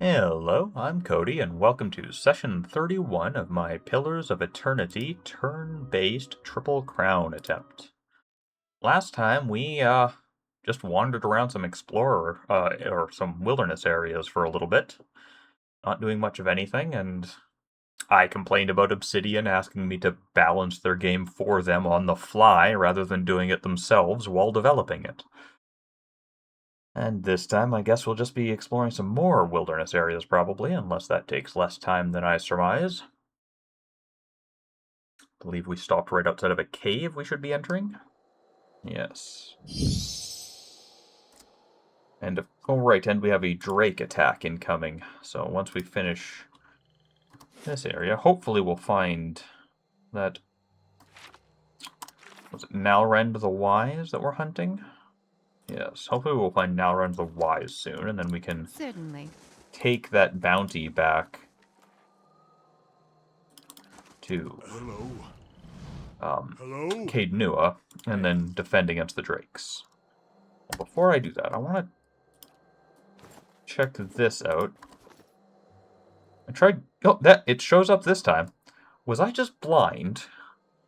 Hello, I'm Cody, and welcome to session 31 of my Pillars of Eternity turn-based Triple Crown attempt. Last time we just wandered around some explorer or some wilderness areas for a little bit, not doing much of anything, and I complained about Obsidian asking me to balance their game for them on the fly rather than doing it themselves while developing it. And this time, I guess we'll just be exploring some more wilderness areas, probably, unless that takes less time than I surmise. I believe we stopped right outside of a cave we should be entering. Yes. And, oh right, and we have a Drake attack incoming. So once we finish this area, hopefully we'll find that... Was it Nalrend the Wise that we're hunting? Yes, hopefully we'll find Nalrend the Wise soon, and then we can take that bounty back to Caed Nua, and then defend against the Drakes. Well, before I do that, I want to check this out. I tried... Oh, it shows up this time. Was I just blind?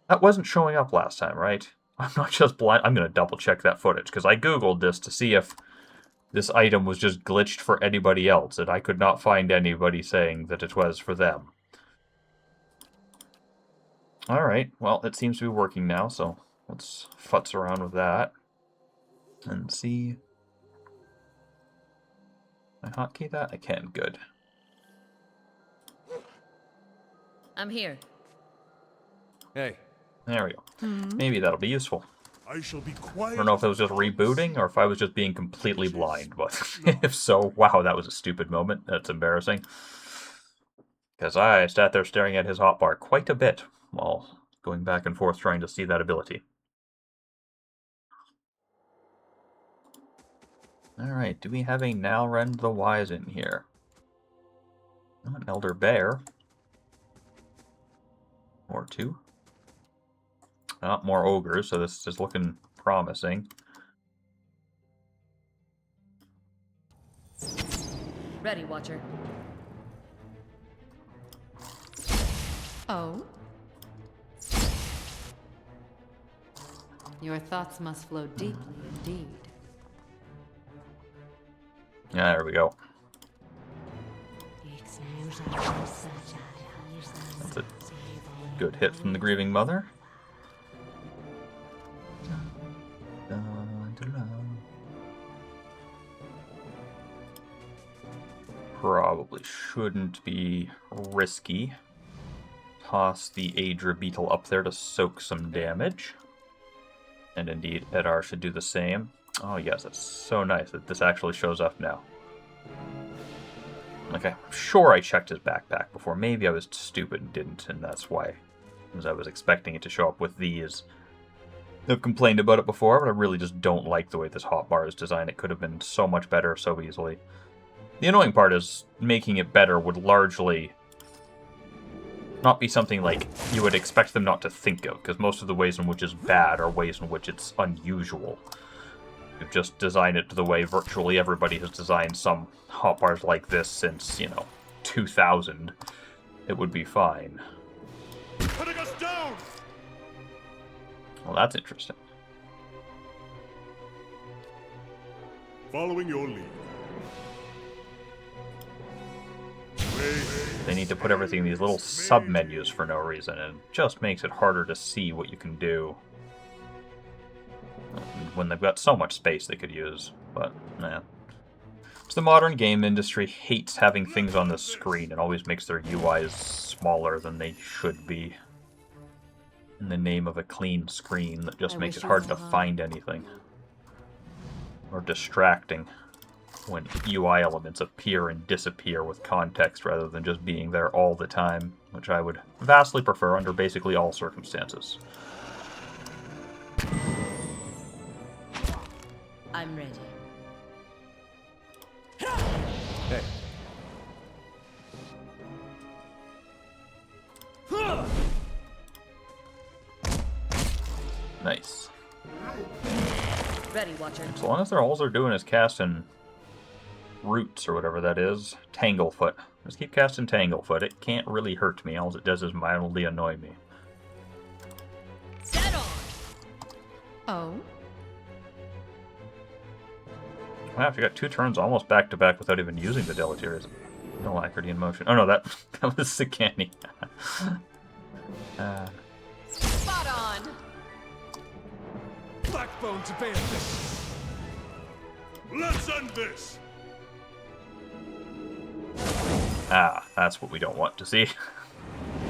That wasn't showing up last time, right? I'm not just blind. I'm going to double check that footage, because I googled this to see if this item was just glitched for anybody else, and I could not find anybody saying that it was for them. Alright, well, it seems to be working now, so let's futz around with that. And see... Can I hotkey that? I can, good. I'm here. Hey. There we go. Maybe that'll be useful. I shall be quiet. I don't know if it was just rebooting or if I was just being completely blind, but if so, wow, that was a stupid moment. That's embarrassing. Because I sat there staring at his hotbar quite a bit while going back and forth trying to see that ability. Alright, do we have a Nalrend the Wise in here? An Elder Bear. Or two. More ogres, so this is looking promising. Ready, Watcher. Oh? Your thoughts must flow deeply indeed. Yeah, there we go. That's a good hit from the Grieving Mother. Probably shouldn't be risky. Toss the Aedra Beetle up there to soak some damage. And indeed, Edar should do the same. Oh yes, that's so nice that this actually shows up now. Okay, I'm sure I checked his backpack before. Maybe I was stupid and didn't, and that's why. Because I was expecting it to show up with these. I've complained about it before, but I really just don't like the way this hotbar is designed. It could have been so much better so easily. The annoying part is making it better would largely not be something like you would expect them not to think of, because most of the ways in which it's bad are ways in which it's unusual. You've just designed it to the way virtually everybody has designed some hotbars like this since, 2000. It would be fine. Putting us down! Well, that's interesting. Following your lead. They need to put everything in these little sub-menus for no reason, and it just makes it harder to see what you can do. When they've got so much space they could use, but, nah. The modern game industry hates having things on the screen. It always makes their UIs smaller than they should be. In the name of a clean screen that just makes it hard to find anything. Or distracting when UI elements appear and disappear with context rather than just being there all the time, which I would vastly prefer under basically all circumstances. I'm ready. Hey. Nice. Ready, Watcher. So long as all they're doing is casting Roots or whatever that is. Tanglefoot. Just keep casting Tanglefoot. It can't really hurt me. All it does is mildly annoy me. Set on! Oh? Wow, if you got 2 turns almost back to back without even using the Deleterious. No alacrity in motion. Oh no, that was Sikani. Spot on! Backbone to bandit. Let's end this. Ah, that's what we don't want to see.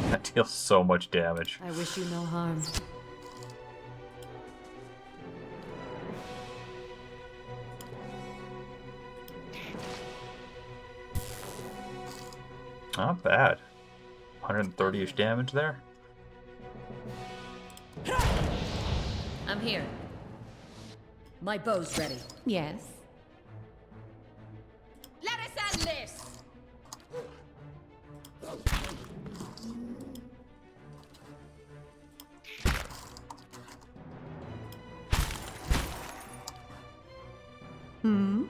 That deals so much damage. I wish you no harm. Not bad. 130-ish damage there. I'm here. My bow's ready. Yes. Let us end this! Hmm?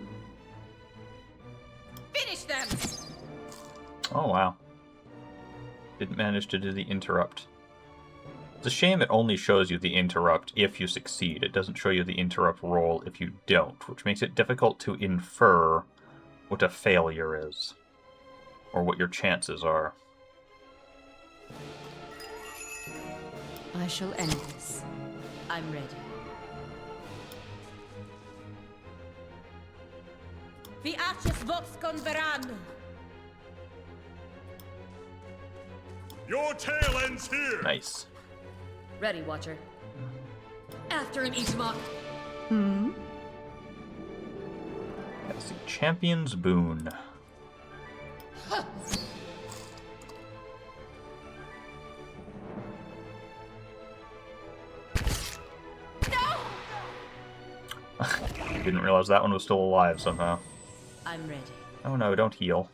Finish them! Oh, wow. Didn't manage to do the interrupt. It's a shame it only shows you the interrupt if you succeed. It doesn't show you the interrupt roll if you don't, which makes it difficult to infer what a failure is, or what your chances are. I shall end this. I'm ready. Vi arches vox converan. Your tale ends here. Nice. Ready, Watcher. After him, Ichmak. Hmm? Casting Champion's Boon. Didn't realize that one was still alive somehow. I'm ready. Oh no, don't heal.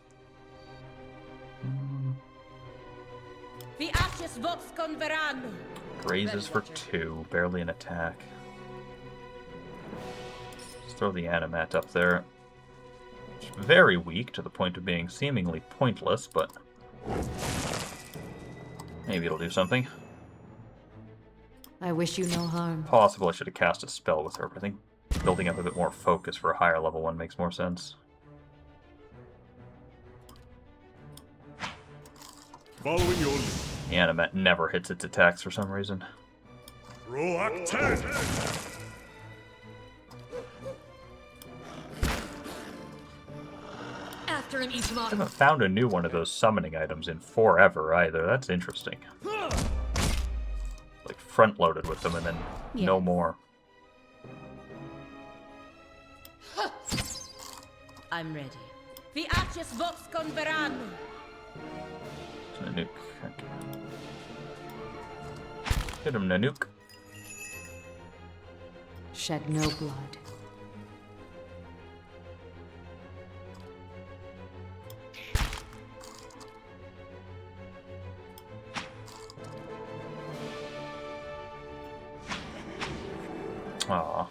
Vi arches vox converan. Grazes for 2, barely an attack. Just throw the Animat up there. It's very weak to the point of being seemingly pointless, but maybe it'll do something. I wish you no harm. Possible I should have cast a spell with her, but I think building up a bit more focus for a higher level one makes more sense. Following your lead. The Animat never hits its attacks for some reason. Roak 10. After him, I Ichmak. haven't found a new one of those summoning items in forever either. That's interesting. Like front-loaded with them and then no Yes. more. I'm ready. Vi arches vox converan. Nanook. Okay. Hit him, Nanook. Shed no blood. Aw.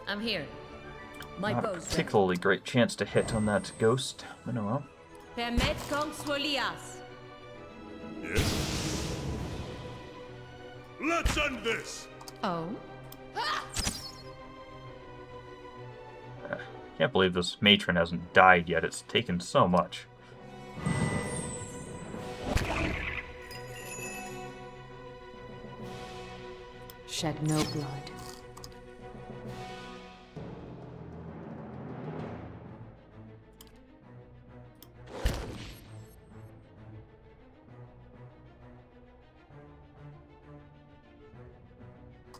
I'm here. My Not a bow's ready. particularly great chance to hit on that ghost. But oh well. Permet kong swolias. Yes. Let's end this. Oh? Can't believe this matron hasn't died yet. It's taken so much. Shed no blood.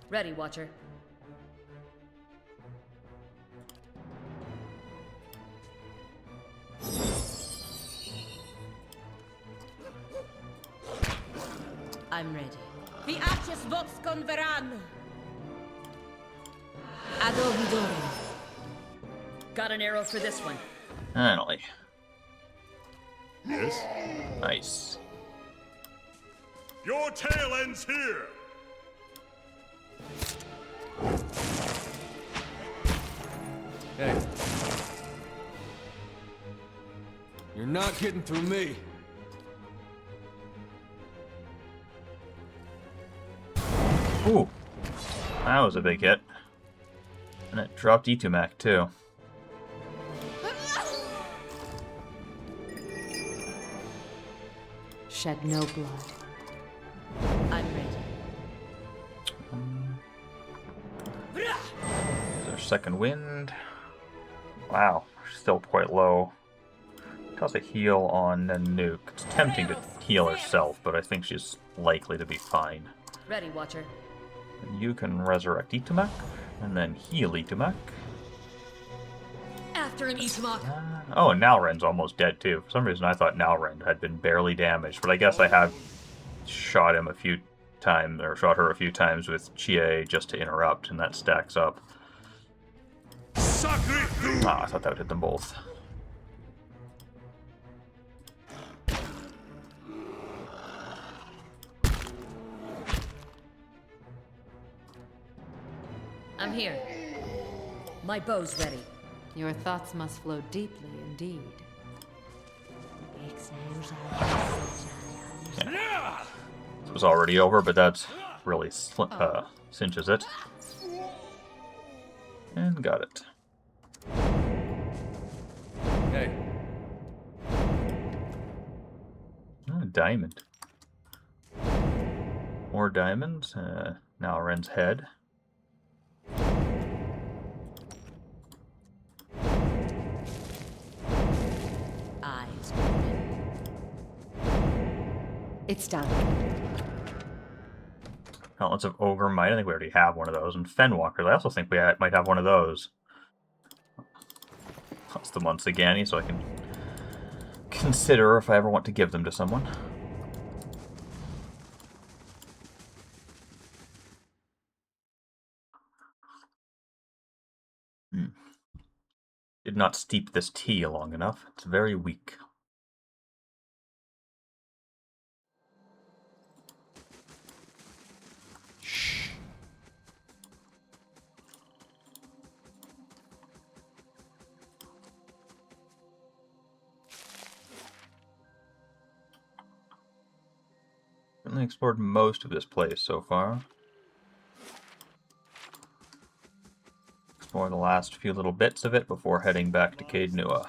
Ready, Watcher. I'm ready. Vi arches vox converan. Ado vidore. Got an arrow for this one. Finally. Yes. Nice. Your tale ends here. Hey. You're not getting through me. Ooh. That was a big hit. And it dropped Itumak, too. Shed no blood. I'm ready. There's our second wind. Wow, still quite low. Toss a heal on Nanook. It's tempting to heal herself, but I think she's likely to be fine. Ready, Watcher. You can resurrect Itumak, and then heal Itumak. After him, Itumak. Oh, and Nalren's almost dead too. For some reason I thought Nalren had been barely damaged, but I guess I have shot him a few times, or shot her a few times with Chie just to interrupt, and that stacks up. Ah, I thought that would hit them both. I'm here. My bow's ready. Your thoughts must flow deeply indeed. This was already over, but that's really cinches it. And got it. Hey. Oh, a diamond. More diamonds. Now Ren's head. Eyes. It's done. Gauntlets of Ogre Might. I think we already have one of those. And Fenwalkers. I also think we might have one of those. That's the Monsigani, so I can consider if I ever want to give them to someone. Did not steep this tea long enough. It's very weak. Shh. Certainly explored most of this place so far. Explore the last few little bits of it before heading back to Caed Nua.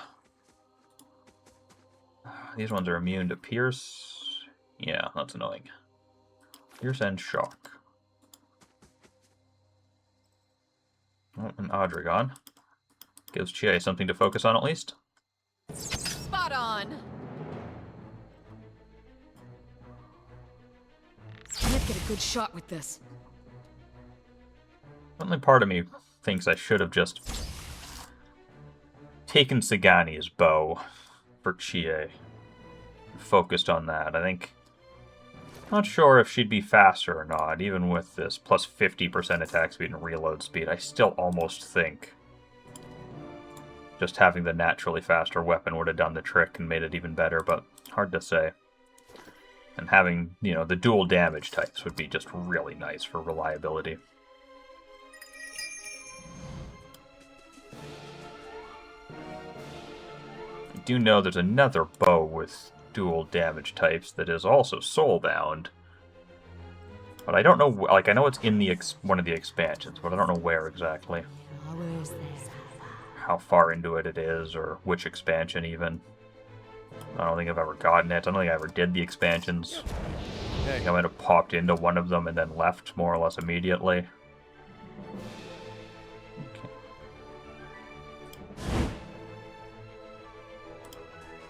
These ones are immune to Pierce. Yeah, that's annoying. Pierce and Shock. Oh, and Adragon. Gives Chie something to focus on at least. Spot on. Can't get a good shot with this. Only part of me thinks I should have just taken Sagani's bow for Chie. Focused on that. I think... Not sure if she'd be faster or not, even with this plus 50% attack speed and reload speed. I still almost think just having the naturally faster weapon would have done the trick and made it even better, but hard to say. And having, you know, the dual damage types would be just really nice for reliability. I do know there's another bow with dual damage types that is also soulbound. But I don't know, like, I know it's in the one of the expansions, but I don't know where exactly. Always there. How far into it is, or which expansion even. I don't think I've ever gotten it. I don't think I ever did the expansions. I think I might have popped into one of them and then left more or less immediately.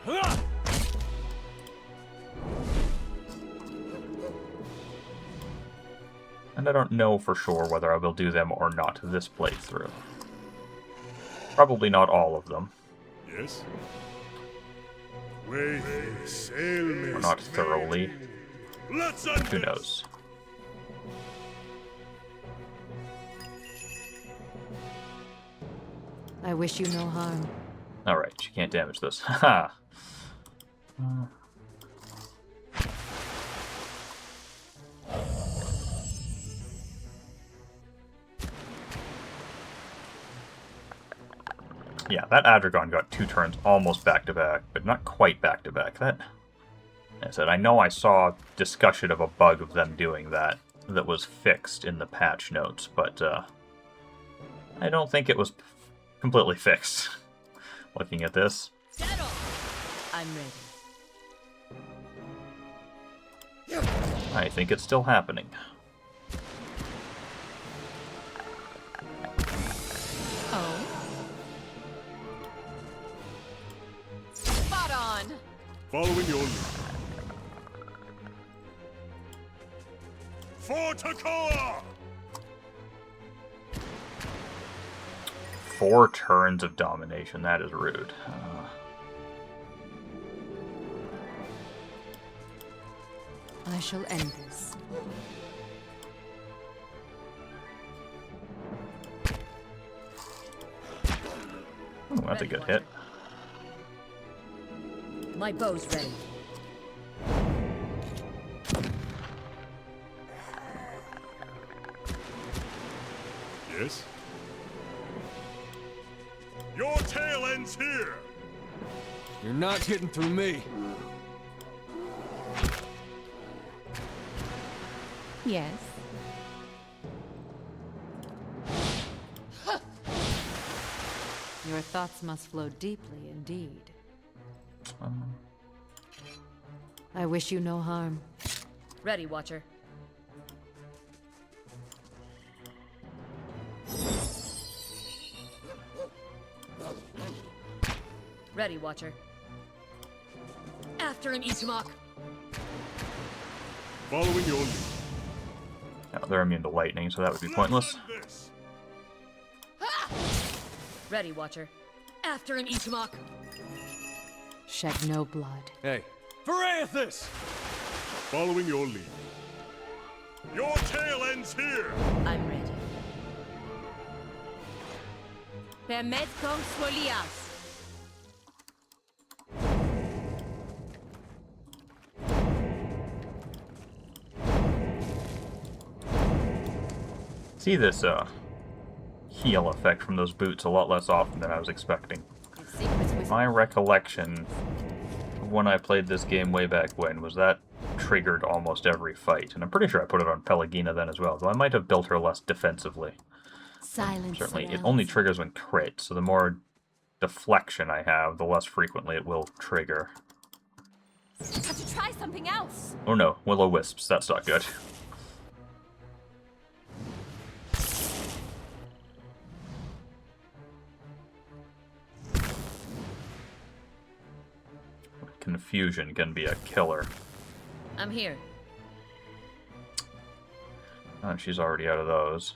Okay. And I don't know for sure whether I will do them or not this playthrough. Probably not all of them. Yes? Wait, sail, Or not thoroughly. Let's Who knows? I wish you no harm. Alright, you can't damage this. Haha. Yeah, that Adragon got 2 turns almost back-to-back, but not quite back-to-back. That, I said, I know I saw discussion of a bug of them doing that was fixed in the patch notes, but I don't think it was completely fixed. Looking at this. Settle! I'm ready. I think it's still happening. Oh? Spot on! Following your lead. For Takoa! 4 turns of domination. That is rude. I shall end this. Ooh, that's a good hit. My bow's ready. Yes? Your tail ends here! You're not getting through me. Yes. Your thoughts must flow deeply indeed. I wish you no harm. Ready, Watcher. Ready, Watcher. After him, Ichimak. Following your lead. Yeah, they're immune to lightning, so that would be pointless. Let's end this. Ready, Watcher. After him, Ichimak. Shed no blood. Hey, Verathus! Following your lead. Your tail ends here! I'm ready. Permet kong swolias. See this heal effect from those boots a lot less often than I was expecting. Secrets with My recollection of when I played this game way back when was that triggered almost every fight, and I'm pretty sure I put it on Pelagina then as well, though I might have built her less defensively. silence. Certainly, it surrounds only me. triggers when crit, so the more deflection I have, the less frequently it will trigger. Have to try something else. Oh no, Will-O-Wisps, that's not good. Confusion can be a killer. I'm here. And she's already out of those.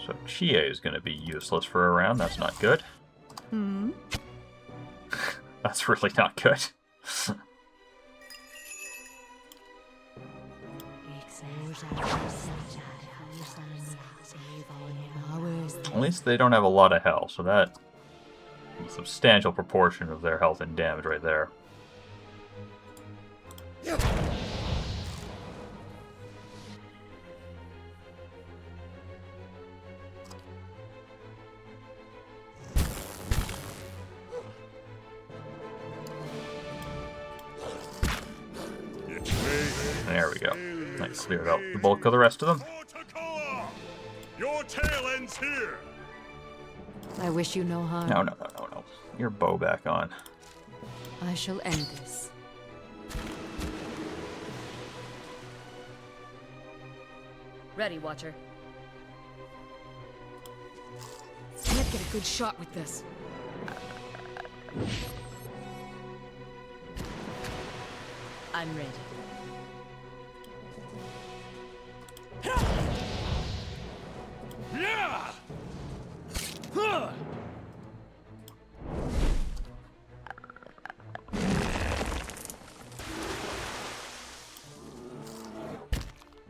So Chie is going to be useless for a round. That's not good. That's really not good. At least they don't have a lot of health, so that is a substantial proportion of their health and damage right there. There we go. That cleared out the bulk of the rest of them. For Takoa! Your tail ends here! I wish you no harm. No. Your bow back on. I shall end this. Ready, Watcher. Can't get a good shot with this. I'm ready. Yeah! Huh!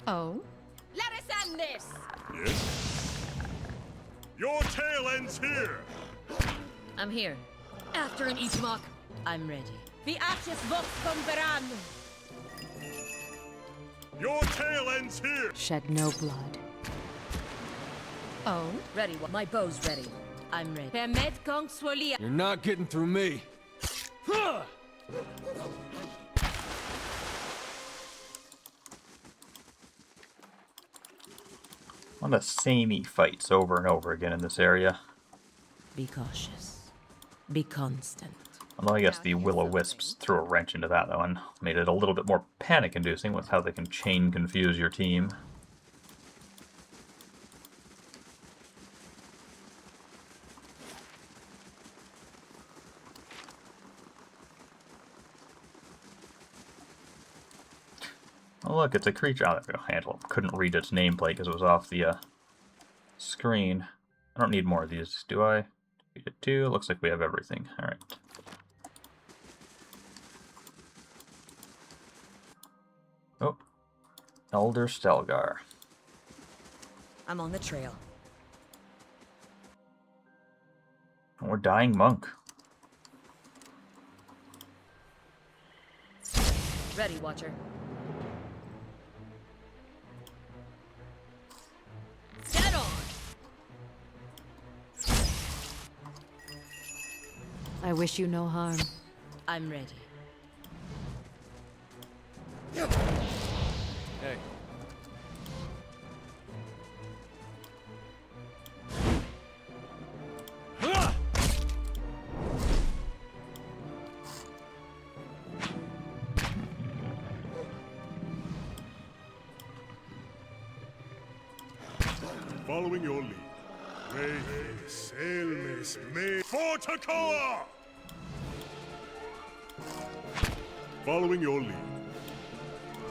Oh? Let us end this. Yes? Your tail ends here! I'm here. After him, Ichimak. I'm ready. Vi arches vox converan. Your tail ends here! Shed no blood. Oh? Ready. My bow's ready. I'm ready. Permet kong swolia. You're not getting through me. A lot of samey fights over and over again in this area. Be cautious. Be constant. Although I guess the will-o-wisps threw a wrench into that one. Made it a little bit more panic-inducing with how they can chain confuse your team. Oh look, it's a creature. Oh, I couldn't read its nameplate because it was off the screen. I don't need more of these, do I? We did 2. Looks like we have everything. Alright. Oh. Elder Stelgar. I'm on the trail. Or dying monk. Ready, Watcher. Get on. I wish you no harm. I'm ready. Hey. Following your lead. Selmis me for Takoa! Following your lead.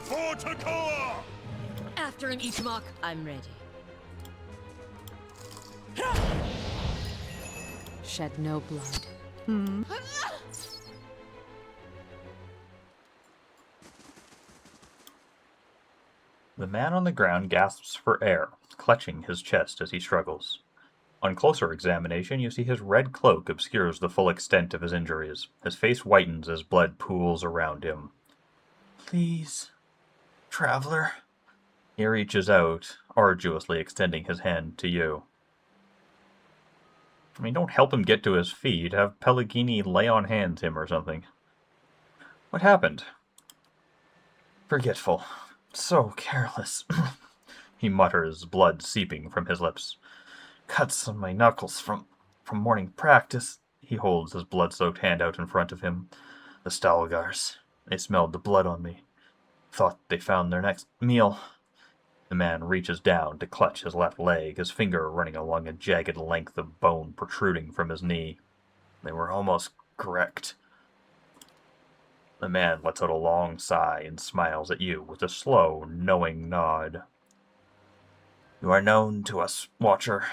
For Takoa! After an Ichmok. I'm ready. Shed no blood. The man on the ground gasps for air, clutching his chest as he struggles. On closer examination, you see his red cloak obscures the full extent of his injuries. His face whitens as blood pools around him. Please, traveler. He reaches out, arduously extending his hand to you. I mean, don't help him get to his feet. Have Pellegrini lay on hands him or something. What happened? Forgetful. So careless. He mutters, blood seeping from his lips. Cuts on my knuckles from morning practice. He holds his blood-soaked hand out in front of him. The Stalgars. They smelled the blood on me. Thought they found their next meal. The man reaches down to clutch his left leg, his finger running along a jagged length of bone protruding from his knee. They were almost correct. The man lets out a long sigh and smiles at you with a slow, knowing nod. You are known to us, Watcher.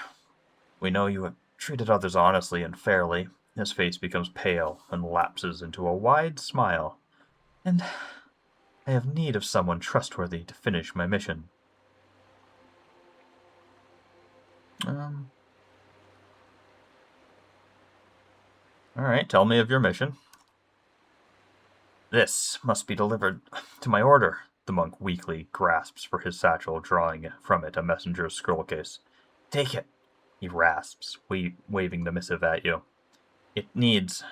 We know you have treated others honestly and fairly. His face becomes pale and lapses into a wide smile. And I have need of someone trustworthy to finish my mission. Alright, tell me of your mission. This must be delivered to my order. The monk weakly grasps for his satchel, drawing from it a messenger's scroll case. Take it, he rasps, waving the missive at you. It needs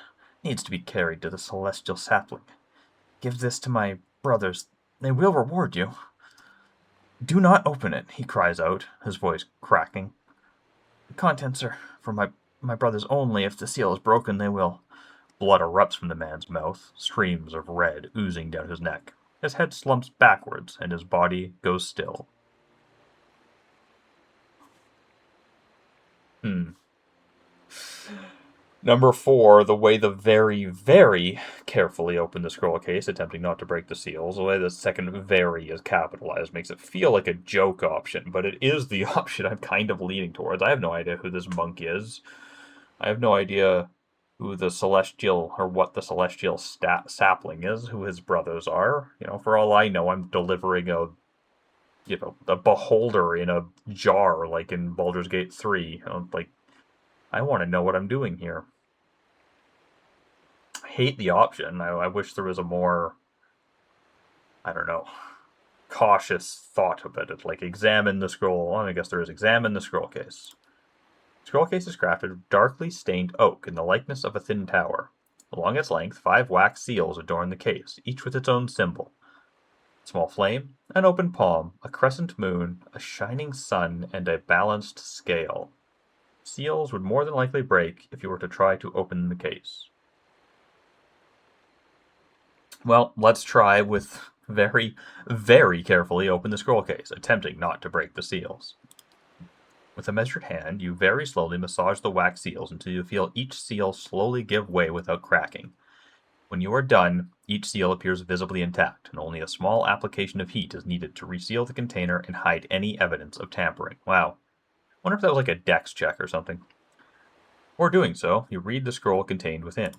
to be carried to the celestial sapling. Give this to my brothers. They will reward you. Do not open it, he cries out, his voice cracking. The contents are for my brothers only. If the seal is broken, they will... Blood erupts from the man's mouth, streams of red oozing down his neck. His head slumps backwards, and his body goes still. Number 4, the way the very, very carefully opened the scroll case, attempting not to break the seals. The way the second very is capitalized makes it feel like a joke option, but it is the option I'm kind of leaning towards. I have no idea who this monk is. I have no idea who the celestial, or what the celestial sapling is, who his brothers are. You know, for all I know, I'm delivering a beholder in a jar, like in Baldur's Gate 3. I want to know what I'm doing here. I hate the option. I wish there was a more, I don't know, cautious thought about it. Like, examine the scroll. I guess there is examine the scroll case. Scroll case is crafted of darkly stained oak in the likeness of a thin tower. Along its length, 5 wax seals adorn the case, each with its own symbol. Small flame, an open palm, a crescent moon, a shining sun, and a balanced scale. Seals would more than likely break if you were to try to open the case. Well, let's try with very, very carefully open the scroll case, attempting not to break the seals. With a measured hand, you very slowly massage the wax seals until you feel each seal slowly give way without cracking. When you are done, each seal appears visibly intact, and only a small application of heat is needed to reseal the container and hide any evidence of tampering. Wow. Wonder if that was like a dex check or something. Before doing so, you read the scroll contained within.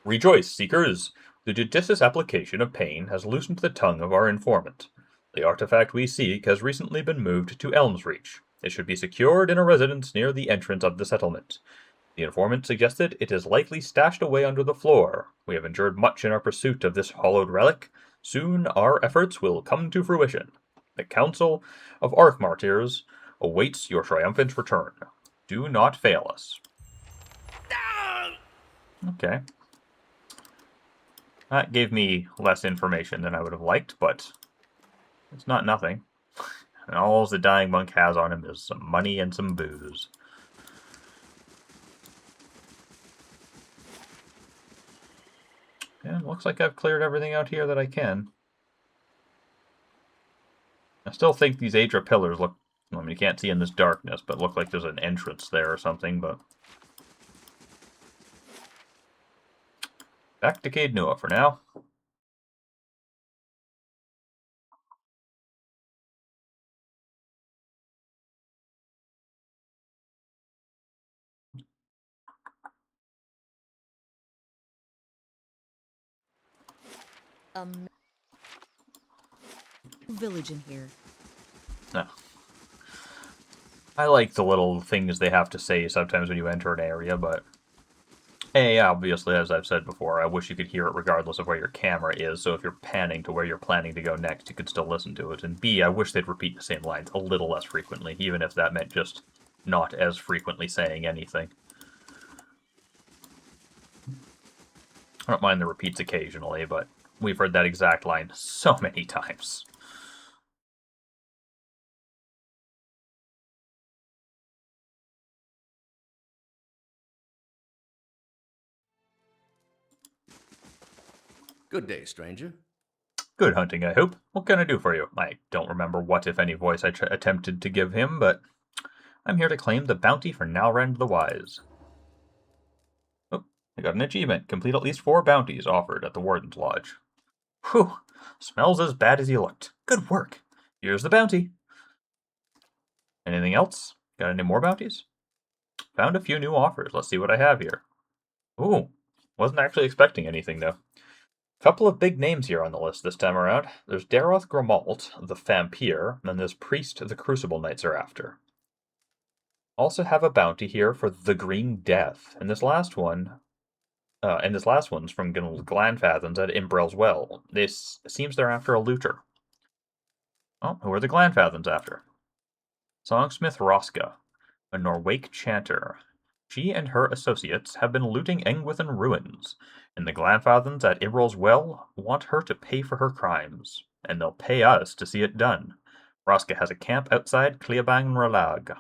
Rejoice, seekers! The judicious application of pain has loosened the tongue of our informant. The artifact we seek has recently been moved to Elmshore. It should be secured in a residence near the entrance of the settlement. The informant suggested it is likely stashed away under the floor. We have endured much in our pursuit of this hallowed relic. Soon our efforts will come to fruition. The Council of Archmartyrs awaits your triumphant return. Do not fail us. Okay. That gave me less information than I would have liked, but it's not nothing. And all the dying monk has on him is some money and some booze. Yeah, looks like I've cleared everything out here that I can. I still think these Adra pillars look... I mean, you can't see in this darkness, but look like there's an entrance there or something, but... Back to Cade Nua for now. Village in here. No. I like the little things they have to say sometimes when you enter an area, but... A, obviously, as I've said before, I wish you could hear it regardless of where your camera is, so if you're panning to where you're planning to go next, you could still listen to it. And B, I wish they'd repeat the same lines a little less frequently, even if that meant just not as frequently saying anything. I don't mind the repeats occasionally, but we've heard that exact line so many times. Good day, stranger. Good hunting, I hope. What can I do for you? I don't remember what, if any, voice I attempted to give him, but I'm here to claim the bounty for Nalrend the Wise. Oh, I got an achievement. Complete at least 4 bounties offered at the Warden's Lodge. Whew, smells as bad as he looked. Good work. Here's the bounty. Anything else? Got any more bounties? Found a few new offers. Let's see what I have here. Ooh, wasn't actually expecting anything, though. Couple of big names here on the list this time around. There's Daroth Grimalt, the Vampire, and this Priest the Crucible Knights are after. Also have a bounty here for the Green Death, and this last one's from Glanfathons at Imbrel's Well. This seems they're after a looter. Oh, who are the Glanfathons after? Songsmith Roska, a Norwake chanter. She and her associates have been looting Engwithan ruins, and the Glanfathons at Imbrel's Well want her to pay for her crimes, and they'll pay us to see it done. Roska has a camp outside Cleabang Ralag.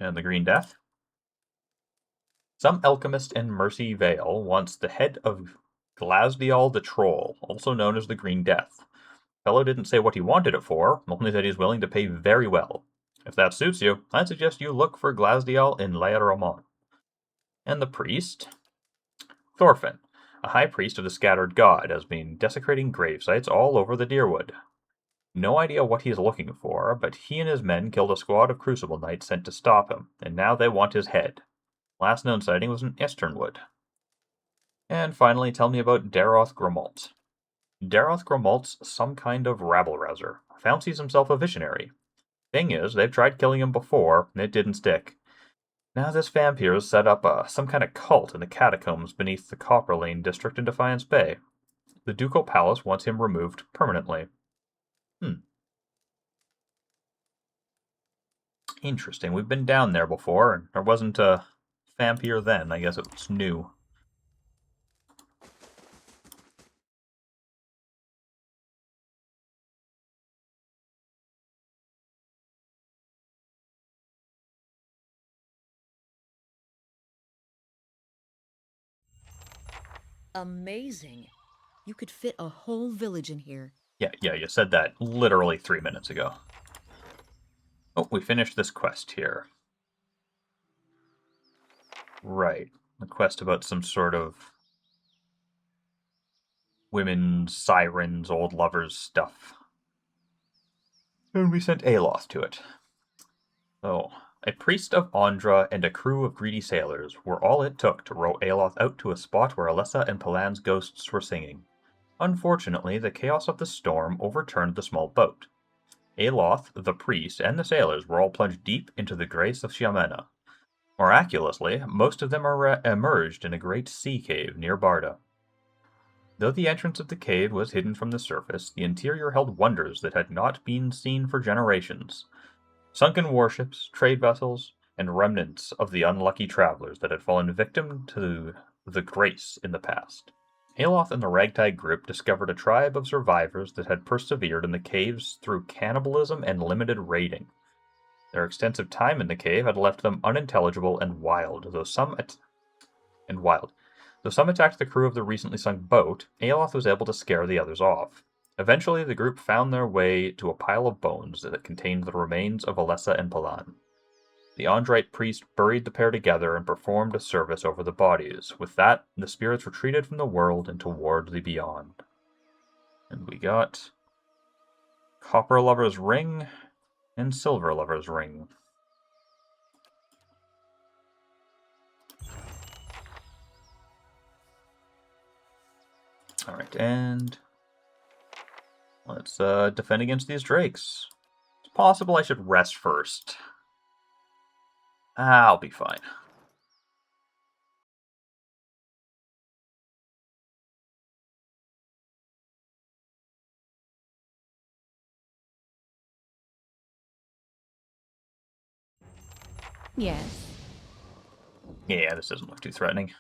And the Green Death? Some alchemist in Mercy Vale wants the head of Glasdial the Troll, also known as the Green Death. Fellow didn't say what he wanted it for, only that he's willing to pay very well. If that suits you, I'd suggest you look for Glasdial in Lair Ramon. And the priest? Thorfinn, a high priest of the Scattered God, has been desecrating gravesites all over the Deerwood. No idea what he's looking for, but he and his men killed a squad of Crucible Knights sent to stop him, and now they want his head. Last known sighting was in Easternwood. And finally, tell me about Daroth Grimalt. Daroth Grimalt's some kind of rabble-rouser. Fancies himself a visionary. Thing is, they've tried killing him before, and it didn't stick. Now this vampire's set up some kind of cult in the catacombs beneath the Copper Lane district in Defiance Bay. The Ducal Palace wants him removed permanently. Interesting. We've been down there before, and there wasn't a vampire then. I guess it's new. Amazing. You could fit a whole village in here. Yeah, you said that literally 3 minutes ago. Oh, we finished this quest here. Right. The quest about some sort of women, sirens, old lovers stuff. And we sent Aloth to it. So, a priest of Andra and a crew of greedy sailors were all it took to row Aloth out to a spot where Alessa and Palan's ghosts were singing. Unfortunately, the chaos of the storm overturned the small boat. Aloth, the priest, and the sailors were all plunged deep into the grace of Xiamena. Miraculously, most of them are emerged in a great sea cave near Barda. Though the entrance of the cave was hidden from the surface, the interior held wonders that had not been seen for generations. Sunken warships, trade vessels, and remnants of the unlucky travelers that had fallen victim to the grace in the past. Aloth and the ragtag group discovered a tribe of survivors that had persevered in the caves through cannibalism and limited raiding. Their extensive time in the cave had left them unintelligible and wild, though some attacked the crew of the recently sunk boat. Aloth was able to scare the others off. Eventually, the group found their way to a pile of bones that contained the remains of Alessa and Palan. The Andrite priest buried the pair together and performed a service over the bodies. With that, the spirits retreated from the world and toward the beyond. And we got Copper Lover's Ring and Silver Lover's Ring. Alright, and let's defend against these drakes. It's possible I should rest first. I'll be fine. Yes. Yeah, this doesn't look too threatening.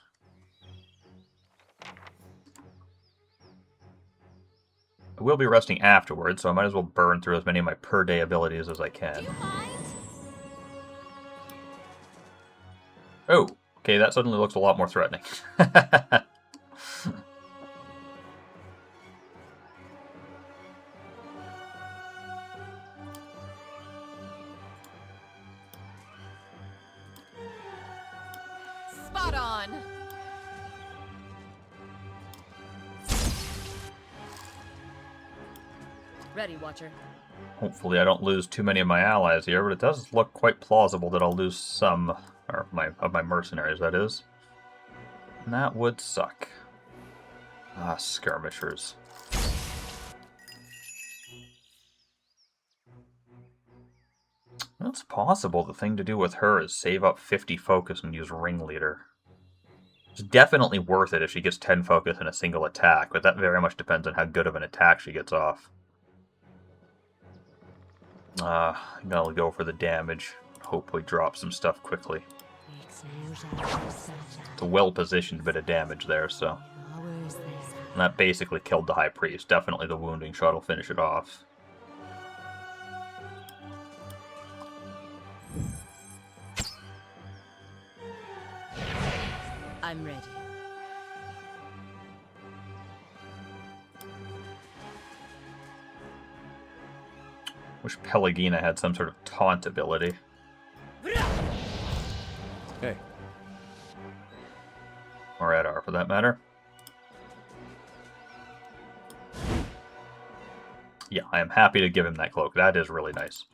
I will be resting afterwards, so I might as well burn through as many of my per-day abilities as I can. Oh, okay, that suddenly looks a lot more threatening. Spot on. Ready, Watcher. Hopefully I don't lose too many of my allies here, but it does look quite plausible that I'll lose some of my mercenaries, that is. And that would suck. Ah, skirmishers. It's possible the thing to do with her is save up 50 focus and use Ringleader. It's definitely worth it if she gets 10 focus in a single attack, but that very much depends on how good of an attack she gets off. I'm gonna go for the damage. Hopefully drop some stuff quickly. It's a well-positioned bit of damage there, so... And that basically killed the High Priest. Definitely the wounding shot will finish it off. I'm ready. Wish Pelagina had some sort of taunt ability. Hey. Or Adar, for that matter. Yeah, I am happy to give him that cloak. That is really nice.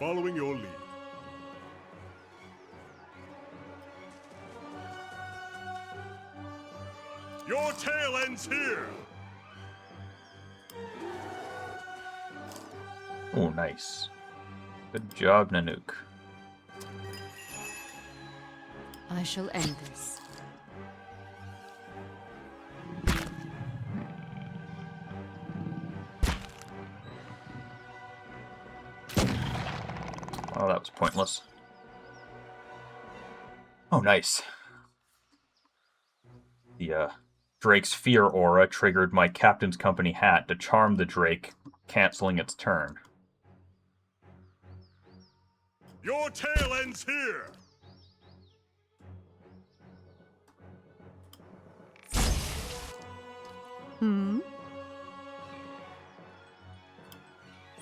Following your lead. Your tail ends here! Oh, nice. Good job, Nanook. I shall end this. Oh, that was pointless. Oh, nice. The Drake's Fear aura triggered my Captain's Company hat to charm the Drake, canceling its turn. Your tail ends here!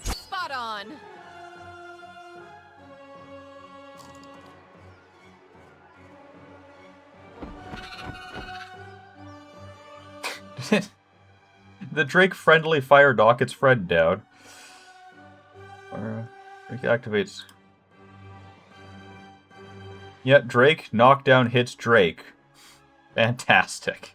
Spot on. The Drake friendly fire knock its friend down. Drake activates. Yeah, Drake knockdown hits Drake. Fantastic.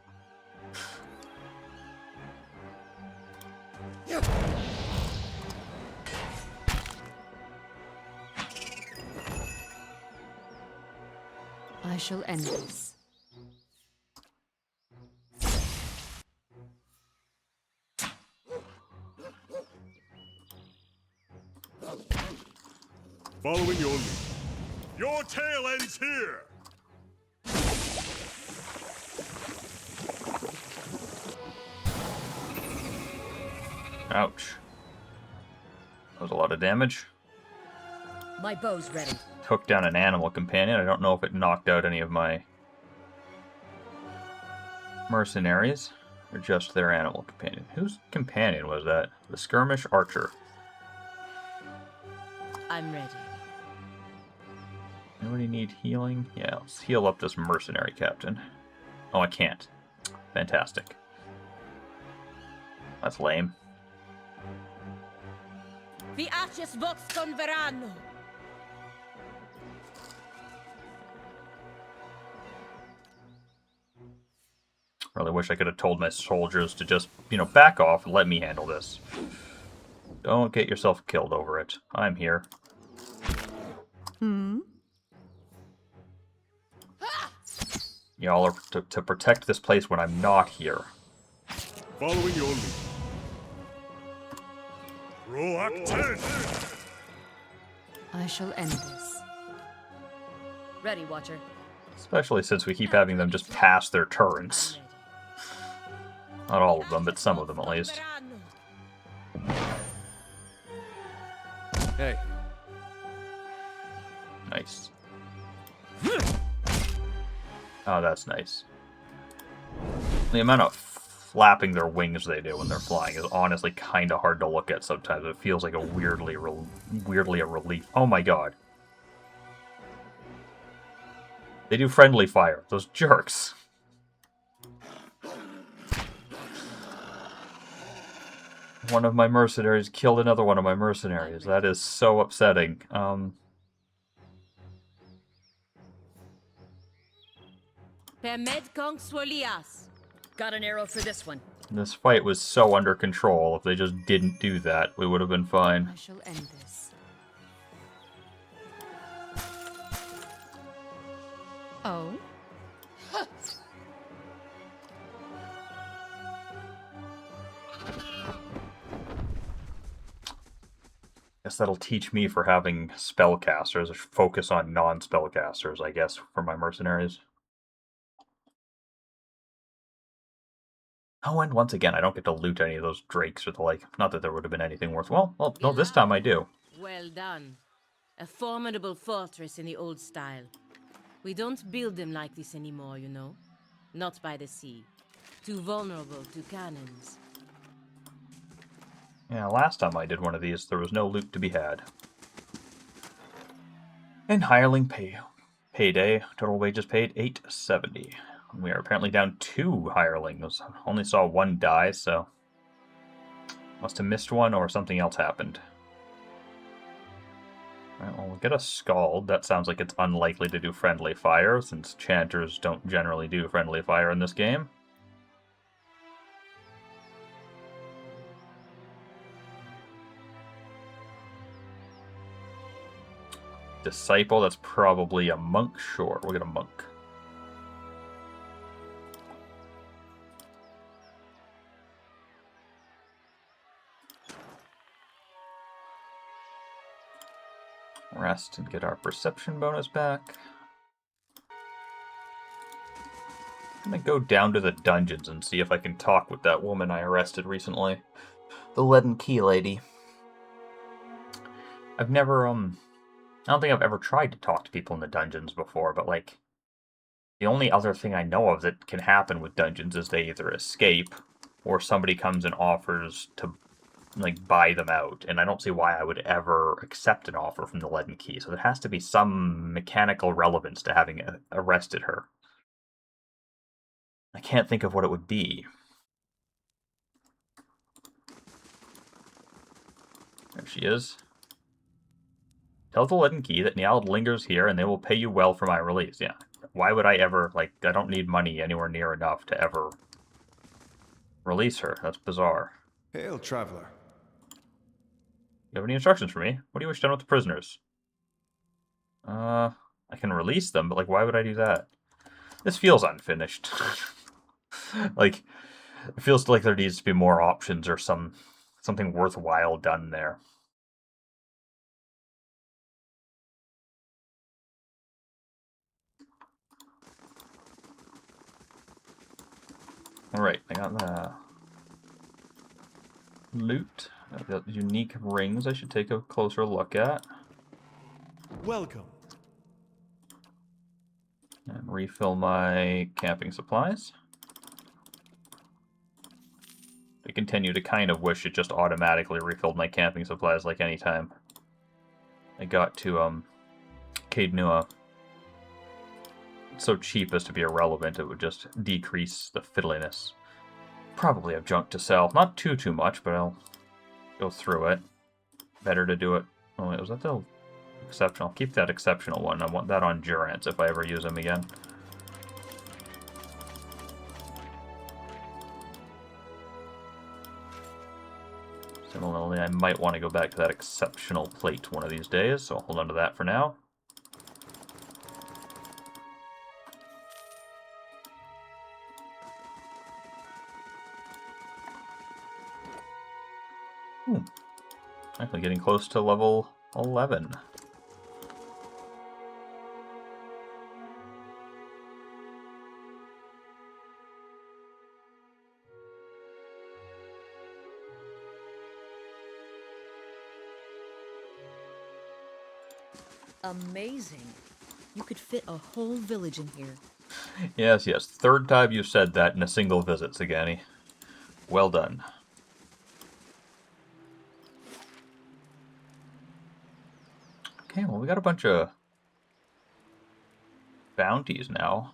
I shall end this. Following your lead. Your tail ends here! Ouch. That was a lot of damage. My bow's ready. Took down an animal companion. I don't know if it knocked out any of my mercenaries or just their animal companion. Whose companion was that? The skirmish archer. I'm ready. Anybody need healing? Yeah, let's heal up this mercenary captain. Oh, I can't. Fantastic. That's lame. Vi aces vox converano. Really wish I could have told my soldiers to just, back off and let me handle this. Don't get yourself killed over it. I'm here. Y'all are to protect this place when I'm not here. Following your lead. Roak 10! I shall end this. Ready, Watcher. Especially since we keep having them just pass their I'm turns. ready. Not all of them, but some of them at least. Hey, Nice. Oh, that's nice. The amount of flapping their wings they do when they're flying is honestly kind of hard to look at sometimes. It feels like a weirdly a relief. Oh my god. They do friendly fire. Those jerks. One of my mercenaries killed another one of my mercenaries. That is so upsetting. Permed kong swolias. Got an arrow for this one. This fight was so under control. If they just didn't do that, we would have been fine. I shall end this. Oh? Guess that'll teach me for having spellcasters, focus on non-spellcasters, I guess, for my mercenaries. Oh, and once again, I don't get to loot any of those drakes or the like. Not that there would have been anything worthwhile. Well, no, this time I do. Well done. A formidable fortress in the old style. We don't build them like this anymore, you know. Not by the sea. Too vulnerable to cannons. Yeah, last time I did one of these, there was no loot to be had. And hireling payday, total wages paid $870. We are apparently down 2 hirelings. Only saw 1 die, so must have missed one or something else happened. Alright, well, we'll get a Scald. That sounds like it's unlikely to do friendly fire, since Chanters don't generally do friendly fire in this game. Disciple, that's probably a monk. Sure, we'll get a monk. Rest and get our perception bonus back. I'm gonna go down to the dungeons and see if I can talk with that woman I arrested recently. The Leaden Key lady. I've never, I don't think I've ever tried to talk to people in the dungeons before, but, like, the only other thing I know of that can happen with dungeons is they either escape, or somebody comes and offers to, like, buy them out, and I don't see why I would ever accept an offer from the Leaden Key, so there has to be some mechanical relevance to having arrested her. I can't think of what it would be. There she is. Tell the Leaden Key that Niall lingers here, and they will pay you well for my release. Yeah. Why would I ever, like, I don't need money anywhere near enough to ever release her. That's bizarre. Hail, traveler. You have any instructions for me? What do you wish done with the prisoners? I can release them, but, like, why would I do that? This feels unfinished. Like, it feels like there needs to be more options or something worthwhile done there. Alright, I got the loot. I've got unique rings I should take a closer look at. Welcome. And refill my camping supplies. I continue to kind of wish it just automatically refilled my camping supplies like anytime I got to Caed Nua. It's so cheap as to be irrelevant, it would just decrease the fiddliness. Probably have junk to sell. Not too much, but I'll go through it. Better to do it. Oh wait, was that the exceptional? I'll keep that exceptional one. I want that on Durance if I ever use him again. Similarly, I might want to go back to that exceptional plate one of these days, so I'll hold on to that for now. Actually getting close to level 11. Amazing. You could fit a whole village in here. Yes. Third time you've said that in a single visit, Sagani. Well done. Okay, well, we got a bunch of bounties now.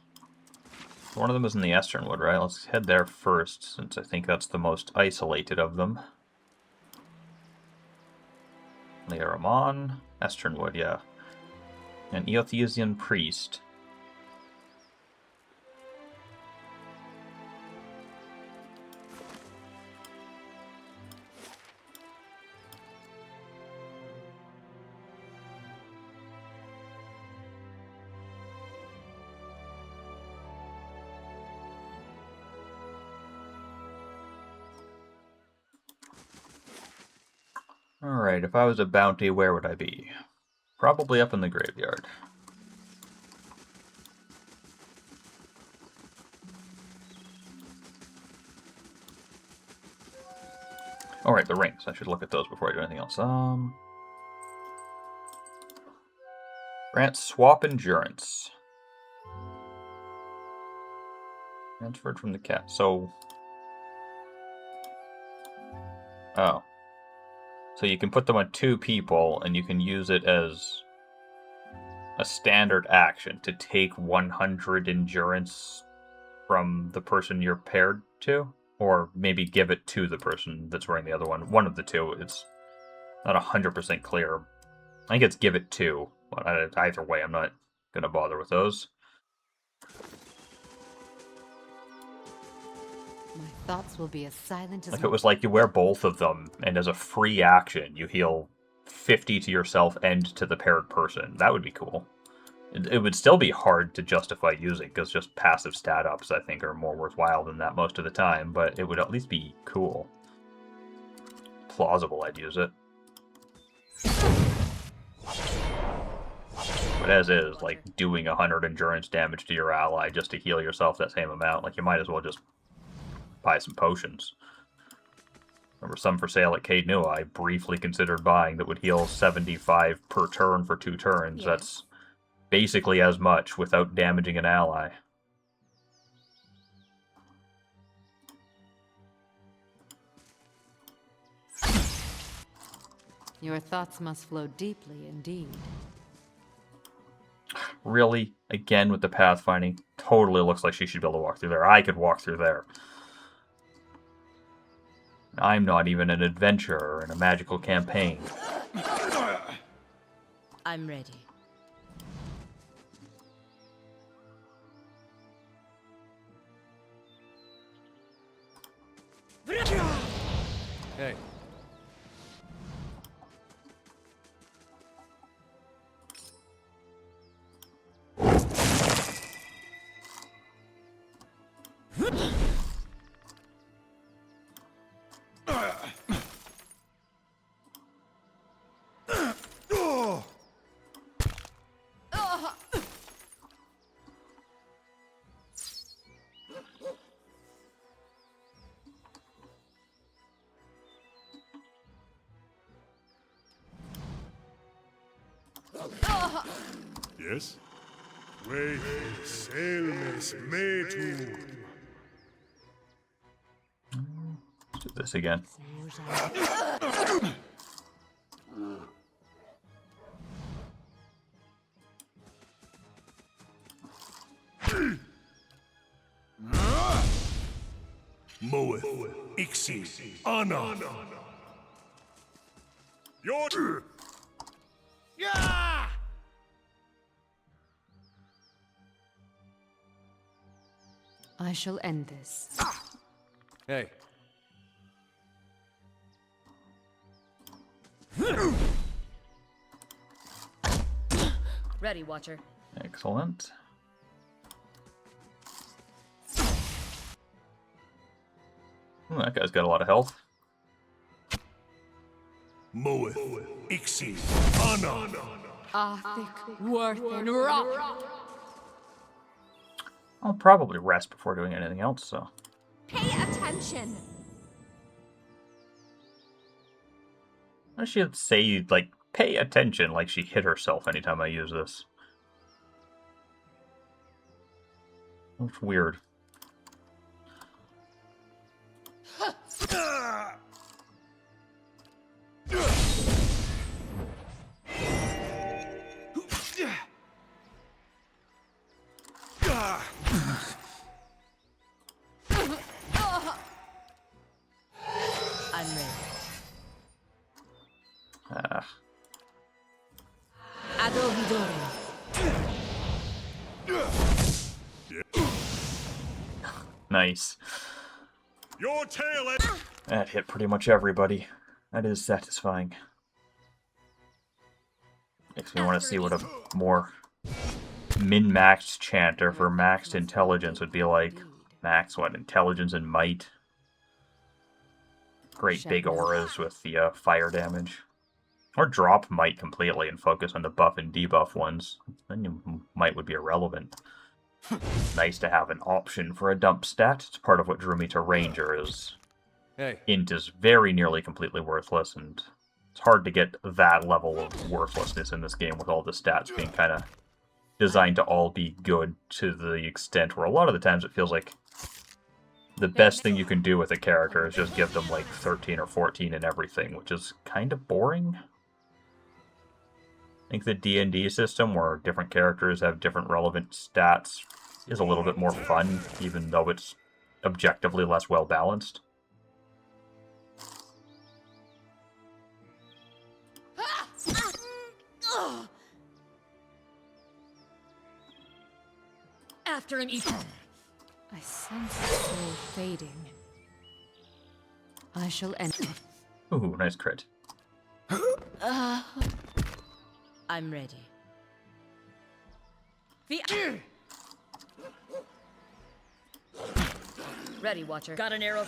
One of them is in the Esternwood, right? Let's head there first, since I think that's the most isolated of them. Learamon, Esternwood, yeah. An Eothesian priest. Alright, if I was a bounty, where would I be? Probably up in the graveyard. Alright, the rings. I should look at those before I do anything else. Grant swap endurance. Transferred from the cat. So... Oh. So you can put them on 2 people, and you can use it as a standard action to take 100 endurance from the person you're paired to, or maybe give it to the person that's wearing the other one. One of the two. It's not 100% clear. I think it's give it to, but either way, I'm not going to bother with those. My thoughts will be as silent as Like, it was like you wear both of them, and as a free action, you heal 50 to yourself and to the paired person. That would be cool. It would still be hard to justify using, because just passive stat ups, I think, are more worthwhile than that most of the time, but it would at least be cool. Plausible I'd use it. But as is, like, doing 100 endurance damage to your ally just to heal yourself that same amount, like, you might as well just buy some potions. There were some for sale at Cade Nua I briefly considered buying that would heal 75 per turn for 2 turns. Yeah. That's basically as much without damaging an ally. Your thoughts must flow deeply indeed. Really? Again with the pathfinding? Totally looks like she should be able to walk through there. I could walk through there. I'm not even an adventurer in a magical campaign. I'm ready. Hey. Yes? Way Selmes Metu. Let's do this again. Moeth Ixi Anna. Your I shall end this. Hey. Ready, Watcher. Excellent. Ooh, that guy's got a lot of health. Moeth Ixi Anna. Arthik, worth and rock. I'll probably rest before doing anything else, so... Pay attention. I should say, like, pay attention, like she hit herself anytime I use this. That's weird. I'm ready. Ado Vidore. Nice. Your tail That hit pretty much everybody. That is satisfying. Makes me want to see what a more min-maxed chanter for maxed intelligence would be like. Max, what, intelligence and might? Great big auras with the fire damage. Or drop might completely and focus on the buff and debuff ones. Then your might would be irrelevant. Nice to have an option for a dump stat. It's part of what drew me to Ranger, is Hey. int is very nearly completely worthless, and it's hard to get that level of worthlessness in this game with all the stats being kind of designed to all be good to the extent where a lot of the times it feels like the best thing you can do with a character is just give them like 13 or 14 in everything, which is kind of boring. I think the D&D system where different characters have different relevant stats is a little bit more fun, even though it's objectively less well balanced. After an equal. I sense the soul fading. I shall end. Ooh, nice crit. I'm ready. Ready, Watcher. Got an arrow.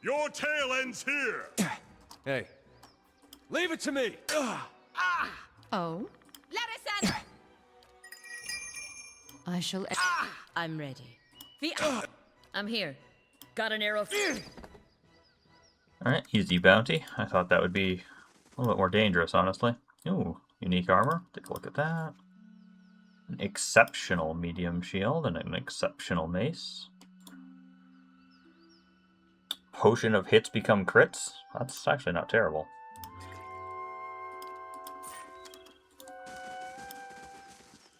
Your tail ends here! Hey. Leave it to me! Oh? Let us in! I shall. I'm ready. I'm here. Got an arrow. Alright, easy bounty. I thought that would be a little bit more dangerous, honestly. Ooh, unique armor. Take a look at that. An exceptional medium shield and an exceptional mace. Potion of hits become crits? That's actually not terrible.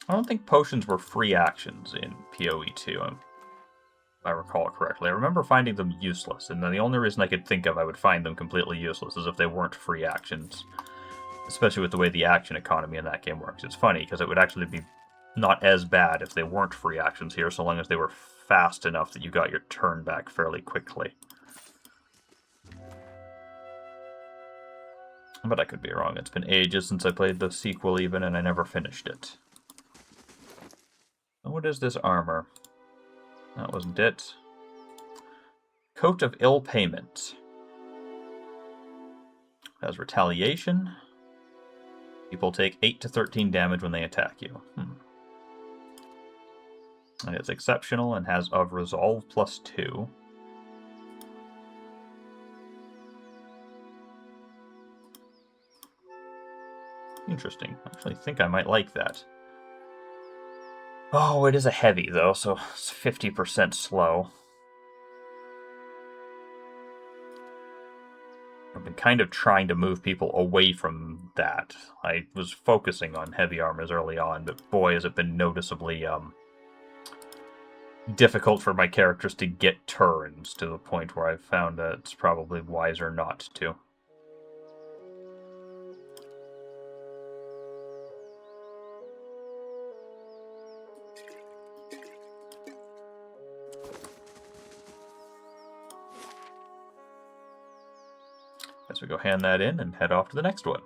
I don't think potions were free actions in PoE 2, if I recall it correctly. I remember finding them useless, and then the only reason I could think of I would find them completely useless is if they weren't free actions. Especially with the way the action economy in that game works. It's funny, because it would actually be not as bad if they weren't free actions here, so long as they were fast enough that you got your turn back fairly quickly. But I could be wrong. It's been ages since I played the sequel even, and I never finished it. What is this armor? That wasn't it. Coat of Ill Payment. Has retaliation. People take 8 to 13 damage when they attack you. And it's exceptional and has of Resolve +2. Interesting. I actually think I might like that. Oh, it is a heavy, though, so it's 50% slow. I've been kind of trying to move people away from that. I was focusing on heavy armors early on, but boy, has it been noticeably difficult for my characters to get turns, to the point where I've found that it's probably wiser not to. Guess we go hand that in and head off to the next one.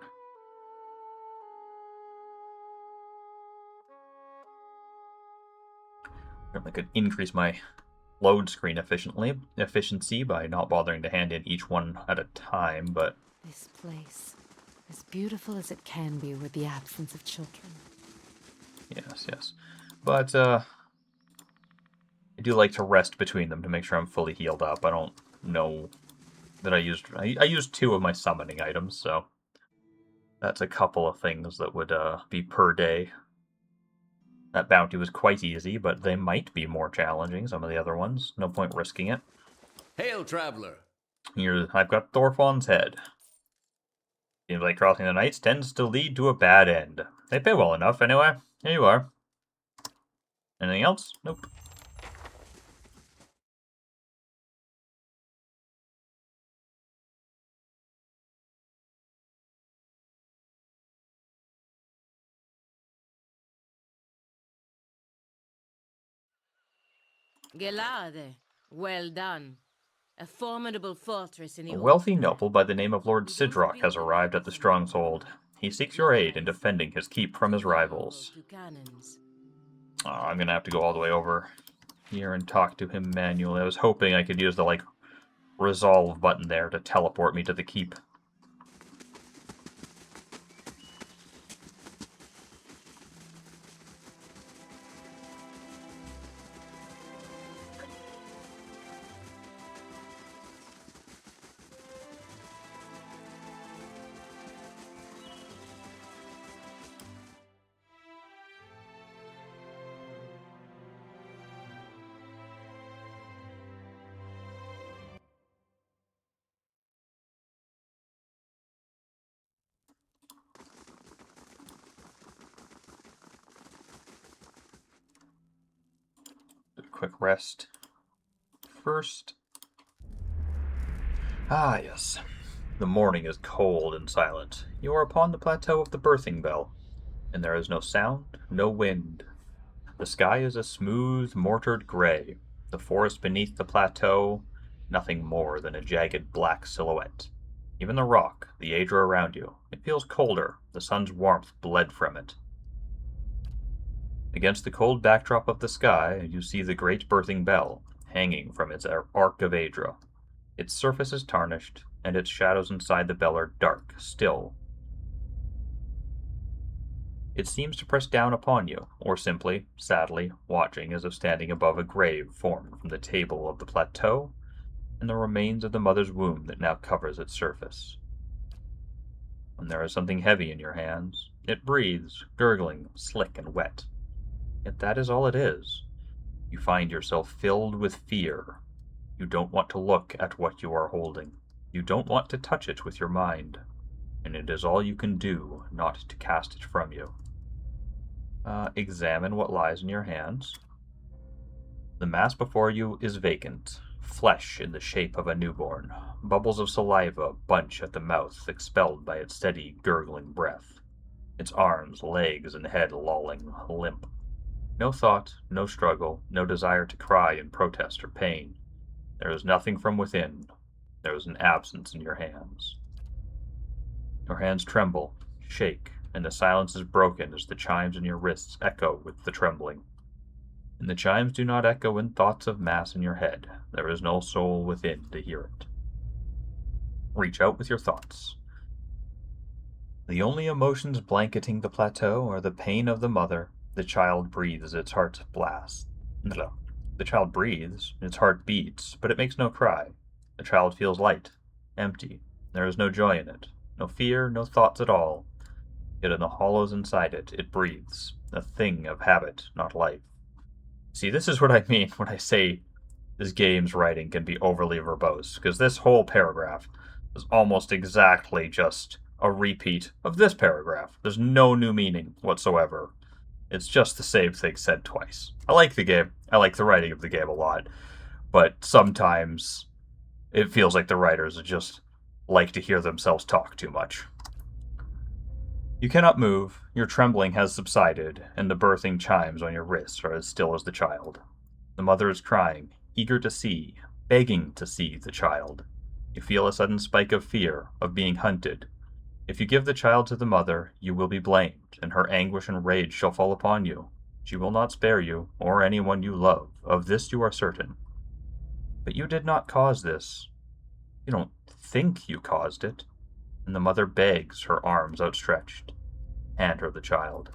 I could increase my load screen efficiency by not bothering to hand in each one at a time, but This place, as beautiful as it can be with the absence of children. yes. But I do like to rest between them to make sure I'm fully healed up. I don't know that I used 2 of my summoning items, so that's a couple of things that would be per day. That bounty was quite easy, but they might be more challenging, some of the other ones. No point risking it. Hail, traveler! Here, I've got Thorfawn's head. Seems like crossing the nights tends to lead to a bad end. They pay well enough, anyway. Here you are. Anything else? Nope. Gelade, well done. A formidable fortress in the A old wealthy style. noble by the name of Lord Sidrock has arrived at the stronghold. He seeks your aid in defending his keep from his rivals. To cannons. Oh, I'm gonna have to go all the way over here and talk to him manually. I was hoping I could use the, resolve button there to teleport me to the keep. Do a quick rest first. Ah, yes. The morning is cold and silent. You are upon the plateau of the Birthing Bell, and there is no sound, no wind. The sky is a smooth, mortared gray. The forest beneath the plateau, nothing more than a jagged black silhouette. Even the rock, the Aedra around you, it feels colder. The sun's warmth bled from it. Against the cold backdrop of the sky, you see the great birthing bell, hanging from its arc of Aedra. Its surface is tarnished, and its shadows inside the bell are dark, still. It seems to press down upon you, or simply, sadly, watching as if standing above a grave formed from the table of the plateau and the remains of the mother's womb that now covers its surface. When there is something heavy in your hands, it breathes, gurgling, slick and wet. Yet that is all it is. You find yourself filled with fear. You don't want to look at what you are holding. You don't want to touch it with your mind. And it is all you can do not to cast it from you. Examine what lies in your hands. The mass before you is vacant, flesh in the shape of a newborn. Bubbles of saliva bunch at the mouth, expelled by its steady, gurgling breath. Its arms, legs, and head lolling, limp. No thought, no struggle, no desire to cry in protest or pain. There is nothing from within. There is an absence in your hands. Your hands tremble, shake, and the silence is broken as the chimes in your wrists echo with the trembling. And the chimes do not echo in thoughts of mass in your head. There is no soul within to hear it. Reach out with your thoughts. The only emotions blanketing the plateau are the pain of the mother. The child breathes its heart's blast. No. The child breathes, its heart beats, but it makes no cry. The child feels light, empty. There is no joy in it, no fear, no thoughts at all. Yet in the hollows inside it, it breathes, a thing of habit, not life. See, this is what I mean when I say this game's writing can be overly verbose, because this whole paragraph is almost exactly just a repeat of this paragraph. There's no new meaning whatsoever. It's just the same thing said twice. I like the game. I like the writing of the game a lot. But sometimes it feels like the writers just like to hear themselves talk too much. You cannot move, your trembling has subsided, and the birthing chimes on your wrists are as still as the child. The mother is crying, eager to see, begging to see the child. You feel a sudden spike of fear, of being hunted. If you give the child to the mother, you will be blamed, and her anguish and rage shall fall upon you. She will not spare you, or anyone you love. Of this you are certain. But you did not cause this. You don't think you caused it. And the mother begs, her arms outstretched. Hand her the child.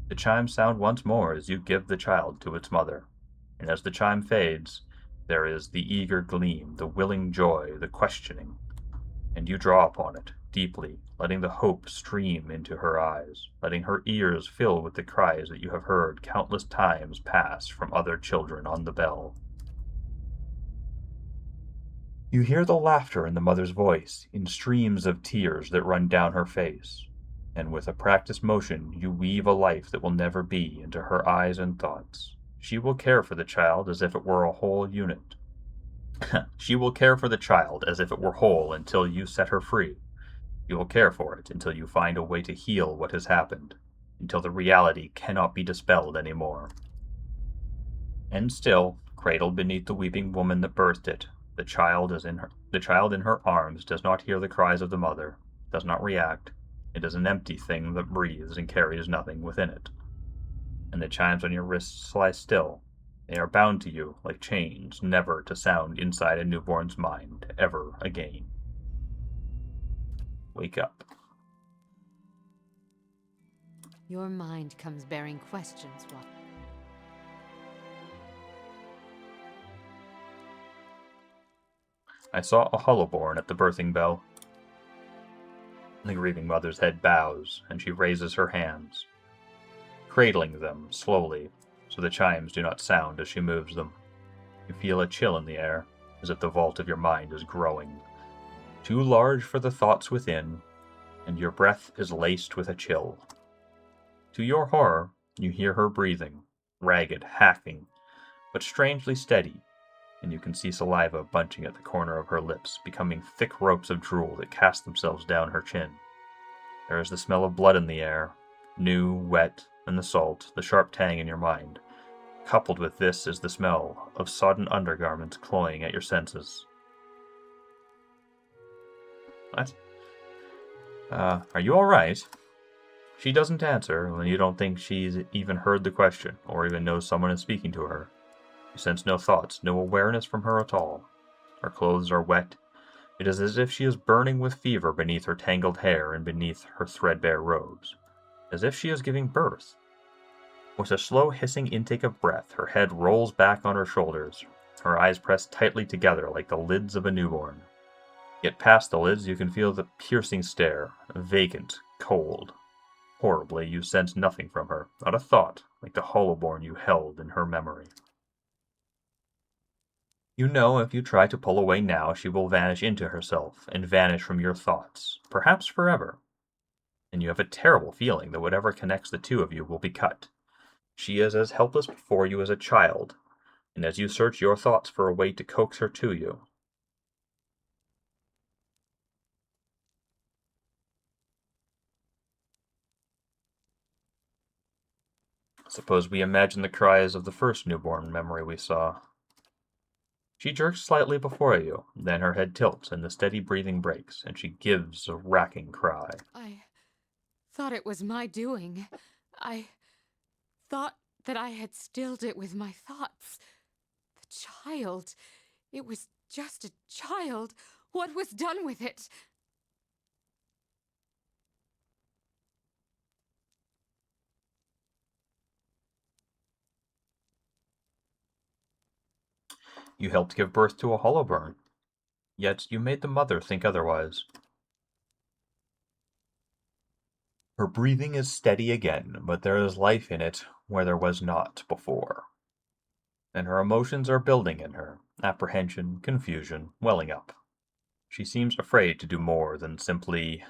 The chimes sound once more as you give the child to its mother. And as the chime fades, there is the eager gleam, the willing joy, the questioning. And you draw upon it, deeply, letting the hope stream into her eyes, letting her ears fill with the cries that you have heard countless times past from other children on the bell. You hear the laughter in the mother's voice, in streams of tears that run down her face, and with a practiced motion you weave a life that will never be into her eyes and thoughts. She will care for the child as if it were a whole unit. She will care for the child as if it were whole until you set her free. You will care for it until you find a way to heal what has happened, until the reality cannot be dispelled anymore. And still, cradled beneath the weeping woman that birthed it, the child in her arms does not hear the cries of the mother, does not react. It is an empty thing that breathes and carries nothing within it. And the chimes on your wrists lie still. They are bound to you like chains, never to sound inside a newborn's mind ever again. Wake up. Your mind comes bearing questions while... I saw a hollowborn at the birthing bell. The grieving mother's head bows, and she raises her hands, cradling them slowly, so the chimes do not sound as she moves them. You feel a chill in the air, as if the vault of your mind is growing, too large for the thoughts within, and your breath is laced with a chill. To your horror, you hear her breathing, ragged, hacking, but strangely steady, and you can see saliva bunching at the corner of her lips, becoming thick ropes of drool that cast themselves down her chin. There is the smell of blood in the air, new, wet, and the salt, the sharp tang in your mind. Coupled with this is the smell of sodden undergarments cloying at your senses. What? Are you alright? She doesn't answer, and you don't think she's even heard the question, or even knows someone is speaking to her. You sense no thoughts, no awareness from her at all. Her clothes are wet. It is as if she is burning with fever beneath her tangled hair and beneath her threadbare robes. As if she is giving birth. With a slow hissing intake of breath, her head rolls back on her shoulders, her eyes pressed tightly together like the lids of a newborn. Yet past the lids you can feel the piercing stare, vacant, cold. Horribly, you sense nothing from her, not a thought, like the hollowborn you held in her memory. You know if you try to pull away now, she will vanish into herself, and vanish from your thoughts, perhaps forever. And you have a terrible feeling that whatever connects the two of you will be cut. She is as helpless before you as a child, and as you search your thoughts for a way to coax her to you. Suppose we imagine the cries of the first newborn memory we saw. She jerks slightly before you, then her head tilts and the steady breathing breaks, and she gives a racking cry. I thought it was my doing. I thought that I had stilled it with my thoughts. The child. It was just a child. What was done with it? You helped give birth to a hollowburn, yet you made the mother think otherwise. Her breathing is steady again, but there is life in it where there was not before. And her emotions are building in her, apprehension, confusion, welling up. She seems afraid to do more than simply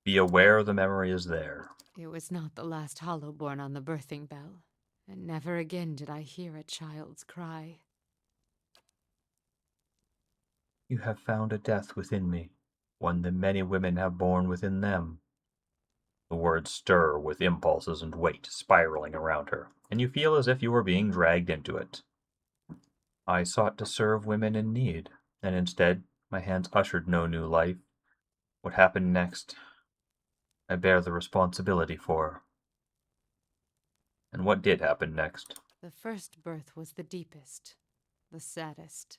be aware the memory is there. It was not the last hollowborn on the birthing bell, and never again did I hear a child's cry. You have found a death within me, one that many women have borne within them. The words stir with impulses and weight spiraling around her, and you feel as if you were being dragged into it. I sought to serve women in need, and instead my hands ushered no new life. What happened next, I bear the responsibility for. And what did happen next? The first birth was the deepest, the saddest.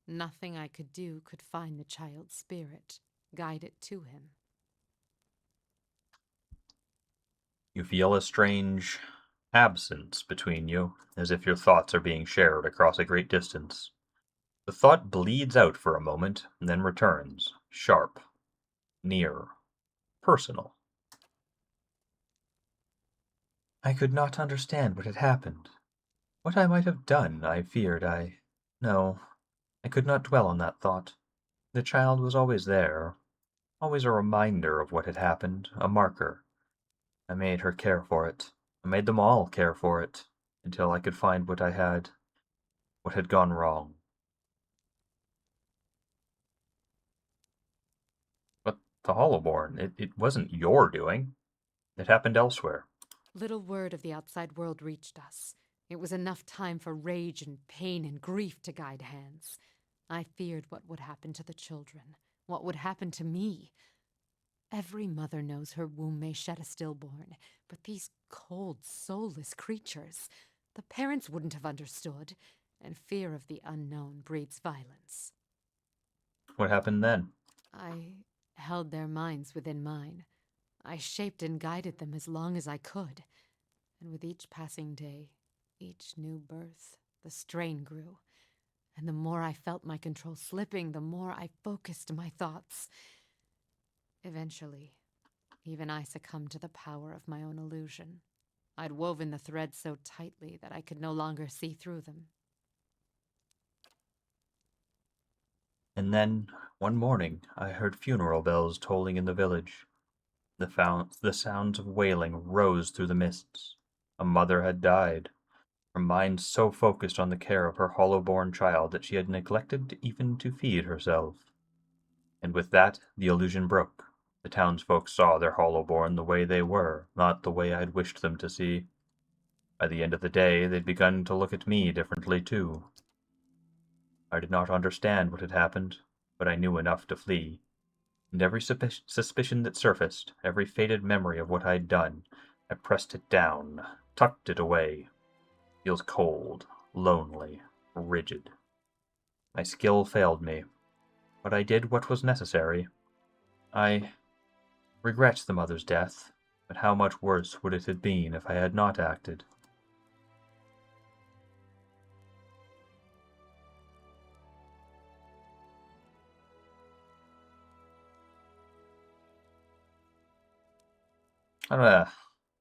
Nothing I could do could find the child's spirit, guide it to him. You feel a strange absence between you, as if your thoughts are being shared across a great distance. The thought bleeds out for a moment, and then returns, sharp, near, personal. I could not understand what had happened. What I might have done, I feared No, I could not dwell on that thought. The child was always there, always a reminder of what had happened, a marker. I made her care for it. I made them all care for it, until I could find what had gone wrong. But the Hollowborn, it wasn't your doing. It happened elsewhere. Little word of the outside world reached us. It was enough time for rage and pain and grief to guide hands. I feared what would happen to the children, what would happen to me. Every mother knows her womb may shed a stillborn, but these cold, soulless creatures, the parents wouldn't have understood, and fear of the unknown breeds violence. What happened then? I held their minds within mine. I shaped and guided them as long as I could, and with each passing day, each new birth, the strain grew, and the more I felt my control slipping, the more I focused my thoughts. Eventually, even I succumbed to the power of my own illusion. I'd woven the threads so tightly that I could no longer see through them. And then, one morning, I heard funeral bells tolling in the village. The sounds of wailing rose through the mists. A mother had died, her mind so focused on the care of her hollow-born child that she had neglected even to feed herself. And with that, the illusion broke. The townsfolk saw their Hollowborn the way they were, not the way I'd wished them to see. By the end of the day, they'd begun to look at me differently, too. I did not understand what had happened, but I knew enough to flee. And every suspicion that surfaced, every faded memory of what I'd done, I pressed it down, tucked it away. Feels cold, lonely, rigid. My skill failed me, but I did what was necessary. I regret the mother's death, but how much worse would it have been if I had not acted?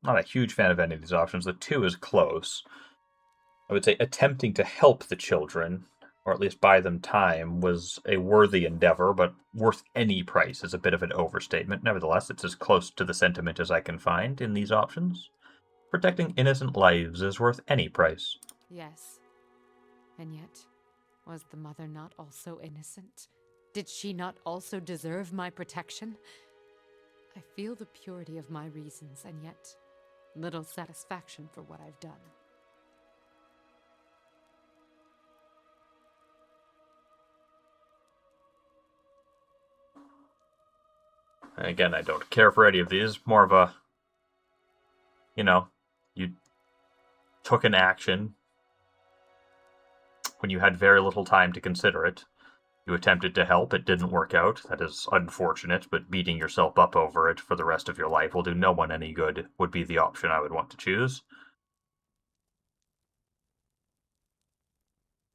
Not a huge fan of any of these options. The 2 is close. I would say attempting to help the children, or at least buy them time, was a worthy endeavor, but worth any price is a bit of an overstatement. Nevertheless, it's as close to the sentiment as I can find in these options. Protecting innocent lives is worth any price. Yes. And yet, was the mother not also innocent? Did she not also deserve my protection? I feel the purity of my reasons, and yet little satisfaction for what I've done. Again, I don't care for any of these. More of a, you took an action when you had very little time to consider it. You attempted to help, it didn't work out. That is unfortunate, but beating yourself up over it for the rest of your life will do no one any good, would be the option I would want to choose.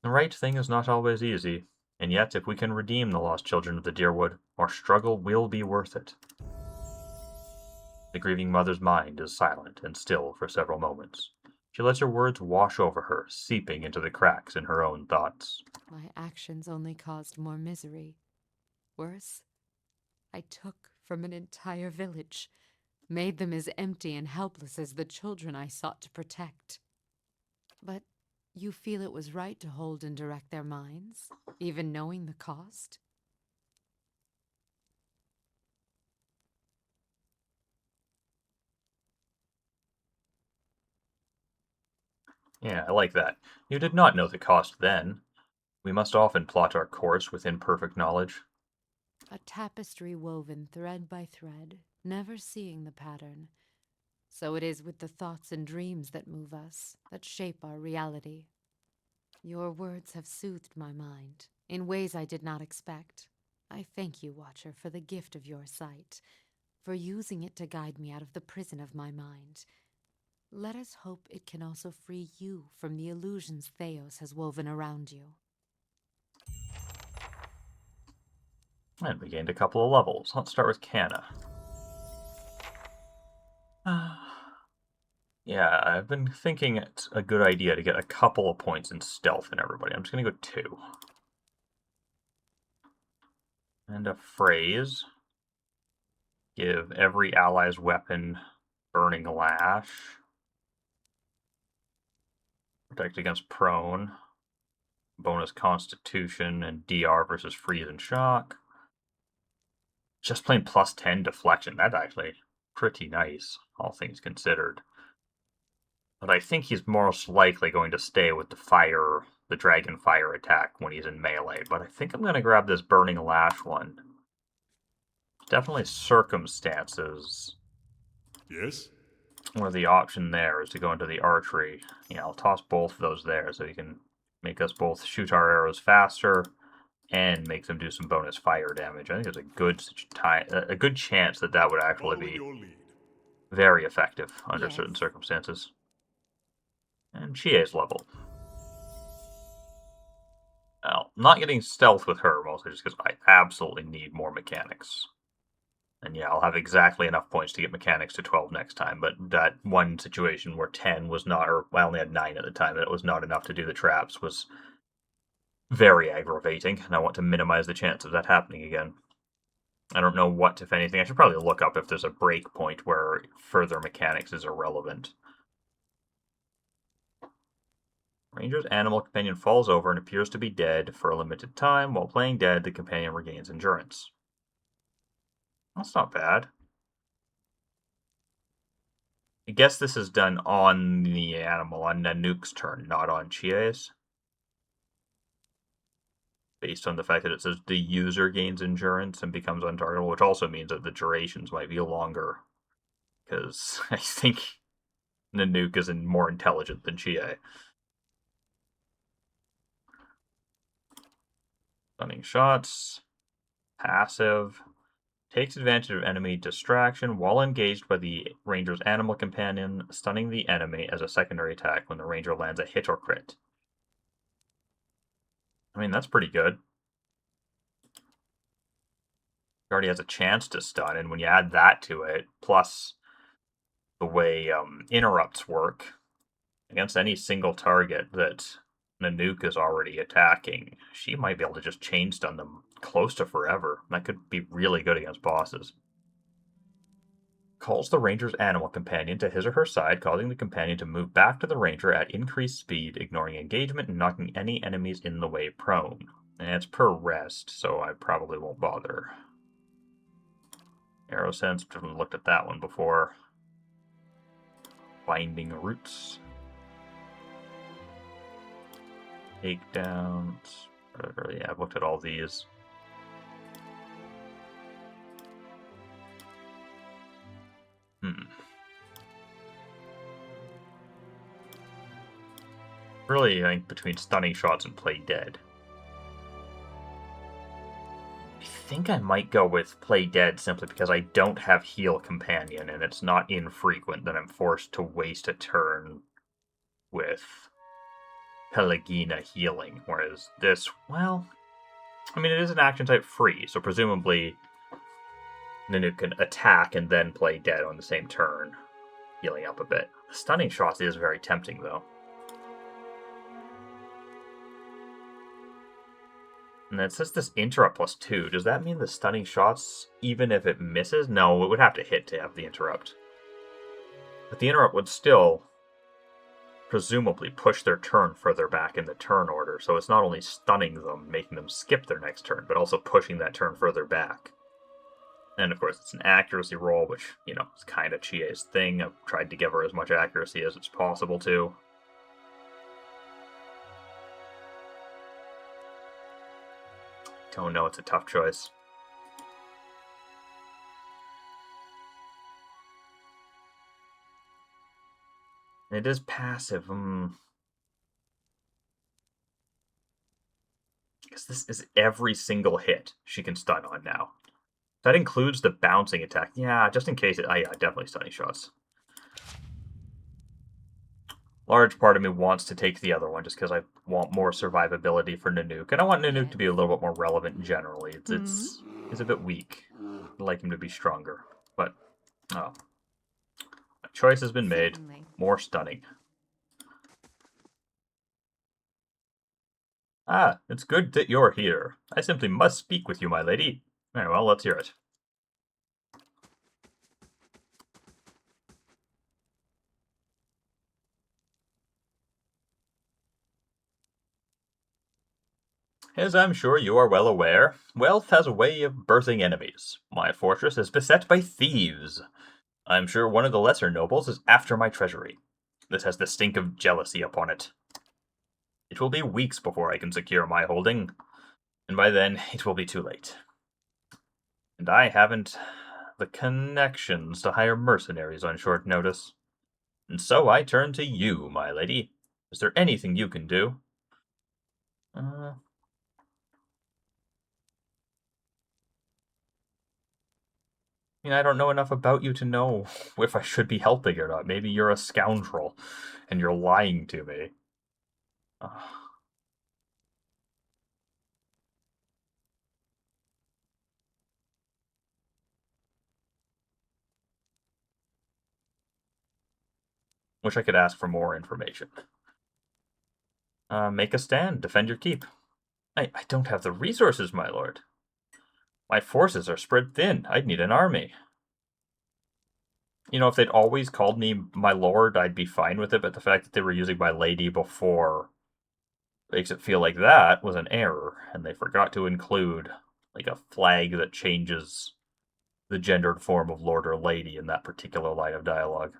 The right thing is not always easy, and yet if we can redeem the lost children of the Deerwood, our struggle will be worth it. The grieving mother's mind is silent and still for several moments. She lets her words wash over her, seeping into the cracks in her own thoughts. My actions only caused more misery. Worse, I took from an entire village, made them as empty and helpless as the children I sought to protect. But you feel it was right to hold and direct their minds, even knowing the cost? Yeah, I like that. You did not know the cost then. We must often plot our course with imperfect knowledge. A tapestry woven thread by thread, never seeing the pattern. So it is with the thoughts and dreams that move us, that shape our reality. Your words have soothed my mind, in ways I did not expect. I thank you, Watcher, for the gift of your sight, for using it to guide me out of the prison of my mind. Let us hope it can also free you from the illusions Theos has woven around you. And we gained a couple of levels. Let's start with Canna. Yeah, I've been thinking it's a good idea to get a couple of points in stealth in everybody. I'm just going to go 2. And a phrase. Give every ally's weapon Burning Lash. Protect against prone. Bonus Constitution and DR versus freeze and shock. Just plain plus 10 deflection. That's actually pretty nice, all things considered. But I think he's most likely going to stay with the dragon fire attack when he's in melee. But I think I'm going to grab this Burning Lash one. Definitely circumstances Yes? where the option there is to go into the archery. Yeah, I'll toss both of those there so you can make us both shoot our arrows faster and make them do some bonus fire damage. I think there's a good chance that that would actually Follow be your lead. very effective under Yes. certain circumstances. And Chie's level. Now, I'm not getting stealth with her, mostly just because I absolutely need more mechanics. And yeah, I'll have exactly enough points to get mechanics to 12 next time, but that one situation where 10 was not, or I only had 9 at the time, that it was not enough to do the traps was very aggravating, and I want to minimize the chance of that happening again. I don't know what, if anything. I should probably look up if there's a break point where further mechanics is irrelevant. Ranger's animal companion falls over and appears to be dead for a limited time. While playing dead, the companion regains endurance. That's not bad. I guess this is done on the animal, on Nanook's turn, not on Chie's. Based on the fact that it says the user gains endurance and becomes untargetable, which also means that the durations might be longer. Because I think Nanook is more intelligent than Chie. Stunning shots. Passive. Takes advantage of enemy distraction while engaged by the ranger's animal companion, stunning the enemy as a secondary attack when the ranger lands a hit or crit. I mean, that's pretty good. He already has a chance to stun, and when you add that to it, plus the way interrupts work, against any single target that Nanook is already attacking, she might be able to just chain stun them close to forever. That could be really good against bosses. Calls the ranger's animal companion to his or her side, causing the companion to move back to the ranger at increased speed, ignoring engagement and knocking any enemies in the way prone. And it's per rest, so I probably won't bother. Arrow sense, haven't looked at that one before. Binding roots. Takedowns. Yeah, I've looked at all these. Really, I think between stunning shots and play dead. I think I might go with play dead simply because I don't have heal companion and it's not infrequent that I'm forced to waste a turn with Pelagina healing, whereas this, well, I mean, it is an action type free, so presumably Nanook can attack and then play dead on the same turn, healing up a bit. Stunning shots is very tempting, though. And it says this interrupt +2. Does that mean the stunning shots, even if it misses? No, it would have to hit to have the interrupt. But the interrupt would still presumably push their turn further back in the turn order, so it's not only stunning them, making them skip their next turn, but also pushing that turn further back. And of course, it's an accuracy roll, which, you know, is kind of Chie's thing. I've tried to give her as much accuracy as it's possible to. Don't know, it's a tough choice. It is passive. Because this is every single hit she can stun on now. That includes the bouncing attack. Yeah, just in case. Yeah, definitely stunning shots. Large part of me wants to take the other one just because I want more survivability for Nanook. And I want Nanook to be a little bit more relevant generally. He's a bit weak. I'd like him to be stronger. But, oh. A choice has been made. Certainly. More stunning. Ah, it's good that you're here. I simply must speak with you, my lady. Very well, let's hear it. As I'm sure you are well aware, wealth has a way of birthing enemies. My fortress is beset by thieves. I'm sure one of the lesser nobles is after my treasury. This has the stink of jealousy upon it. It will be weeks before I can secure my holding, and by then it will be too late. And I haven't the connections to hire mercenaries on short notice. And so I turn to you, my lady. Is there anything you can do? I don't know enough about you to know if I should be helping or not. Maybe you're a scoundrel, and you're lying to me. Wish I could ask for more information. Make a stand. Defend your keep. I don't have the resources, my lord. My forces are spread thin. I'd need an army. You know, if they'd always called me my lord, I'd be fine with it, but the fact that they were using my lady before makes it feel like that was an error, and they forgot to include, like, a flag that changes the gendered form of lord or lady in that particular line of dialogue.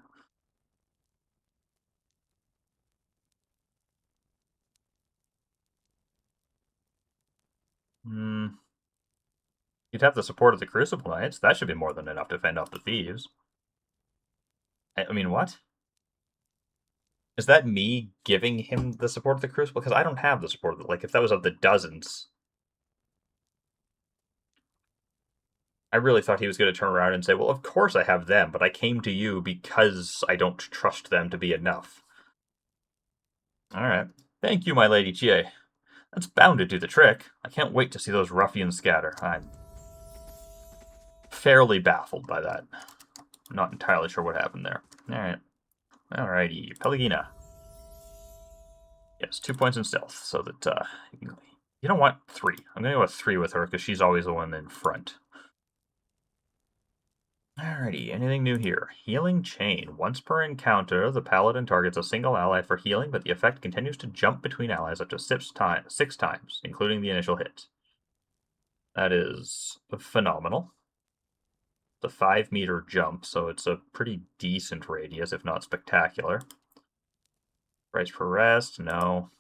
You'd have the support of the Crucible Knights. That should be more than enough to fend off the thieves. I mean, what? Is that me giving him the support of the Crucible? Because I don't have the support of the... Like, if that was of the dozens... I really thought he was going to turn around and say, well, of course I have them, but I came to you because I don't trust them to be enough. Alright. Thank you, my Lady Chie. That's bound to do the trick. I can't wait to see those ruffians scatter. I'm fairly baffled by that. I'm not entirely sure what happened there. Alright. Alrighty. Pelagina. Yes, 2 points in stealth, so that, you don't want 3. I'm going to go with 3 with her, because she's always the one in front. Alrighty, anything new here? Healing Chain. Once per encounter, the paladin targets a single ally for healing, but the effect continues to jump between allies up to 6 times, including the initial hit. That is phenomenal. The 5-meter jump, so it's a pretty decent radius, if not spectacular. Price per rest, no.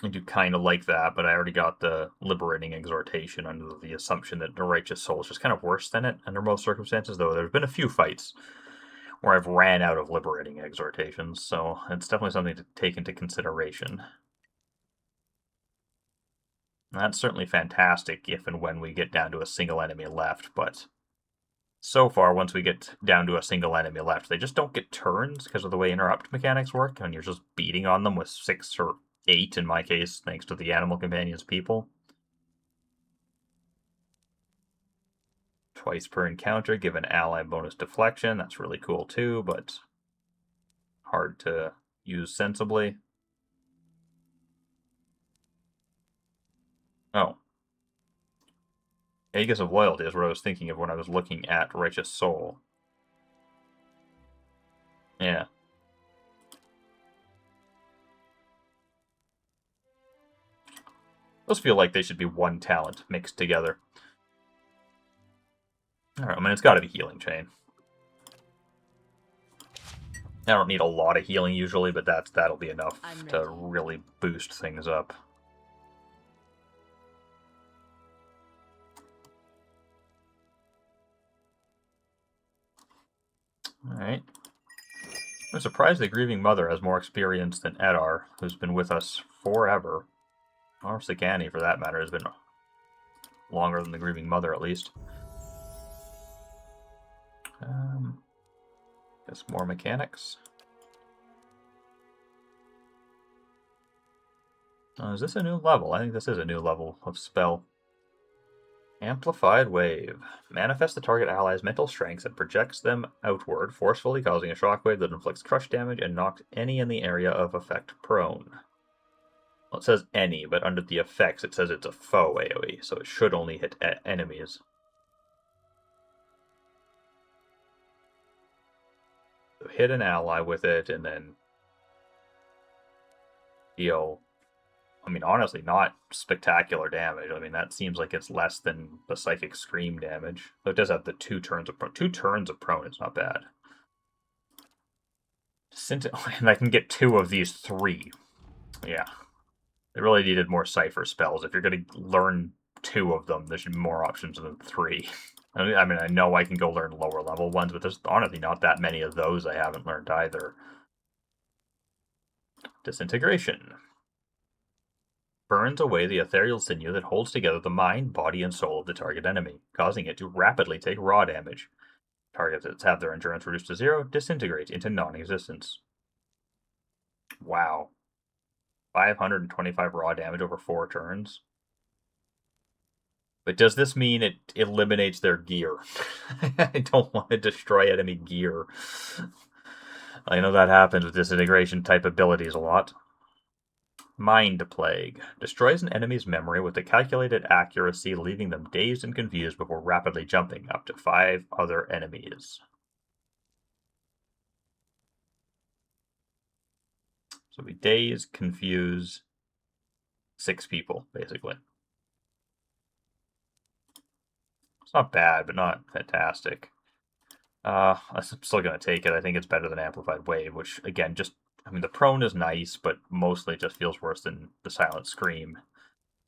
I do kind of like that, but I already got the Liberating Exhortation under the assumption that the Righteous Soul is just kind of worse than it under most circumstances, though there's been a few fights where I've ran out of Liberating Exhortations, so it's definitely something to take into consideration. That's certainly fantastic if and when we get down to a single enemy left, but so far, once we get down to a single enemy left, they just don't get turns because of the way interrupt mechanics work, and you're just beating on them with 6 or 8 in my case, thanks to the Animal Companions people. Twice per encounter, give an ally bonus deflection. That's really cool too, but hard to use sensibly. Oh. Aegis of Loyalty is what I was thinking of when I was looking at Righteous Soul. Yeah. Those feel like they should be one talent mixed together. Alright, I mean, it's got to be Healing Chain. I don't need a lot of healing usually, but that'll be enough to really boost things up. Alright. I'm surprised the Grieving Mother has more experience than Edar, who's been with us forever. Or Sagani, for that matter, has been longer than the Grieving Mother, at least. Guess more mechanics. Oh, is this a new level? I think this is a new level of spell. Amplified Wave. Manifest the target ally's mental strengths and projects them outward, forcefully causing a shockwave that inflicts crush damage and knocks any in the area of effect prone. Well, it says any, but under the effects it says it's a foe AoE, so it should only hit enemies. So hit an ally with it, and then deal... I mean, honestly, not spectacular damage. I mean, that seems like it's less than the Psychic Scream damage. So it does have the 2 turns of prone. 2 turns of prone is not bad. And I can get 2 of these 3. Yeah. They really needed more Cypher spells. If you're going to learn 2 of them, there should be more options than 3. I mean, I know I can go learn lower level ones, but there's honestly not that many of those I haven't learned either. Disintegration. Burns away the ethereal sinew that holds together the mind, body, and soul of the target enemy, causing it to rapidly take raw damage. Targets that have their endurance reduced to 0 disintegrate into non-existence. Wow. 525 raw damage over 4 turns. But does this mean it eliminates their gear? I don't want to destroy enemy gear. I know that happens with disintegration type abilities a lot. Mind Plague. Destroys an enemy's memory with a calculated accuracy, leaving them dazed and confused before rapidly jumping up to 5 other enemies. So we daze, confuse 6 people, basically. It's not bad, but not fantastic. I'm still going to take it. I think it's better than Amplified Wave, which, again, just... I mean, the prone is nice, but mostly it just feels worse than the Silent Scream.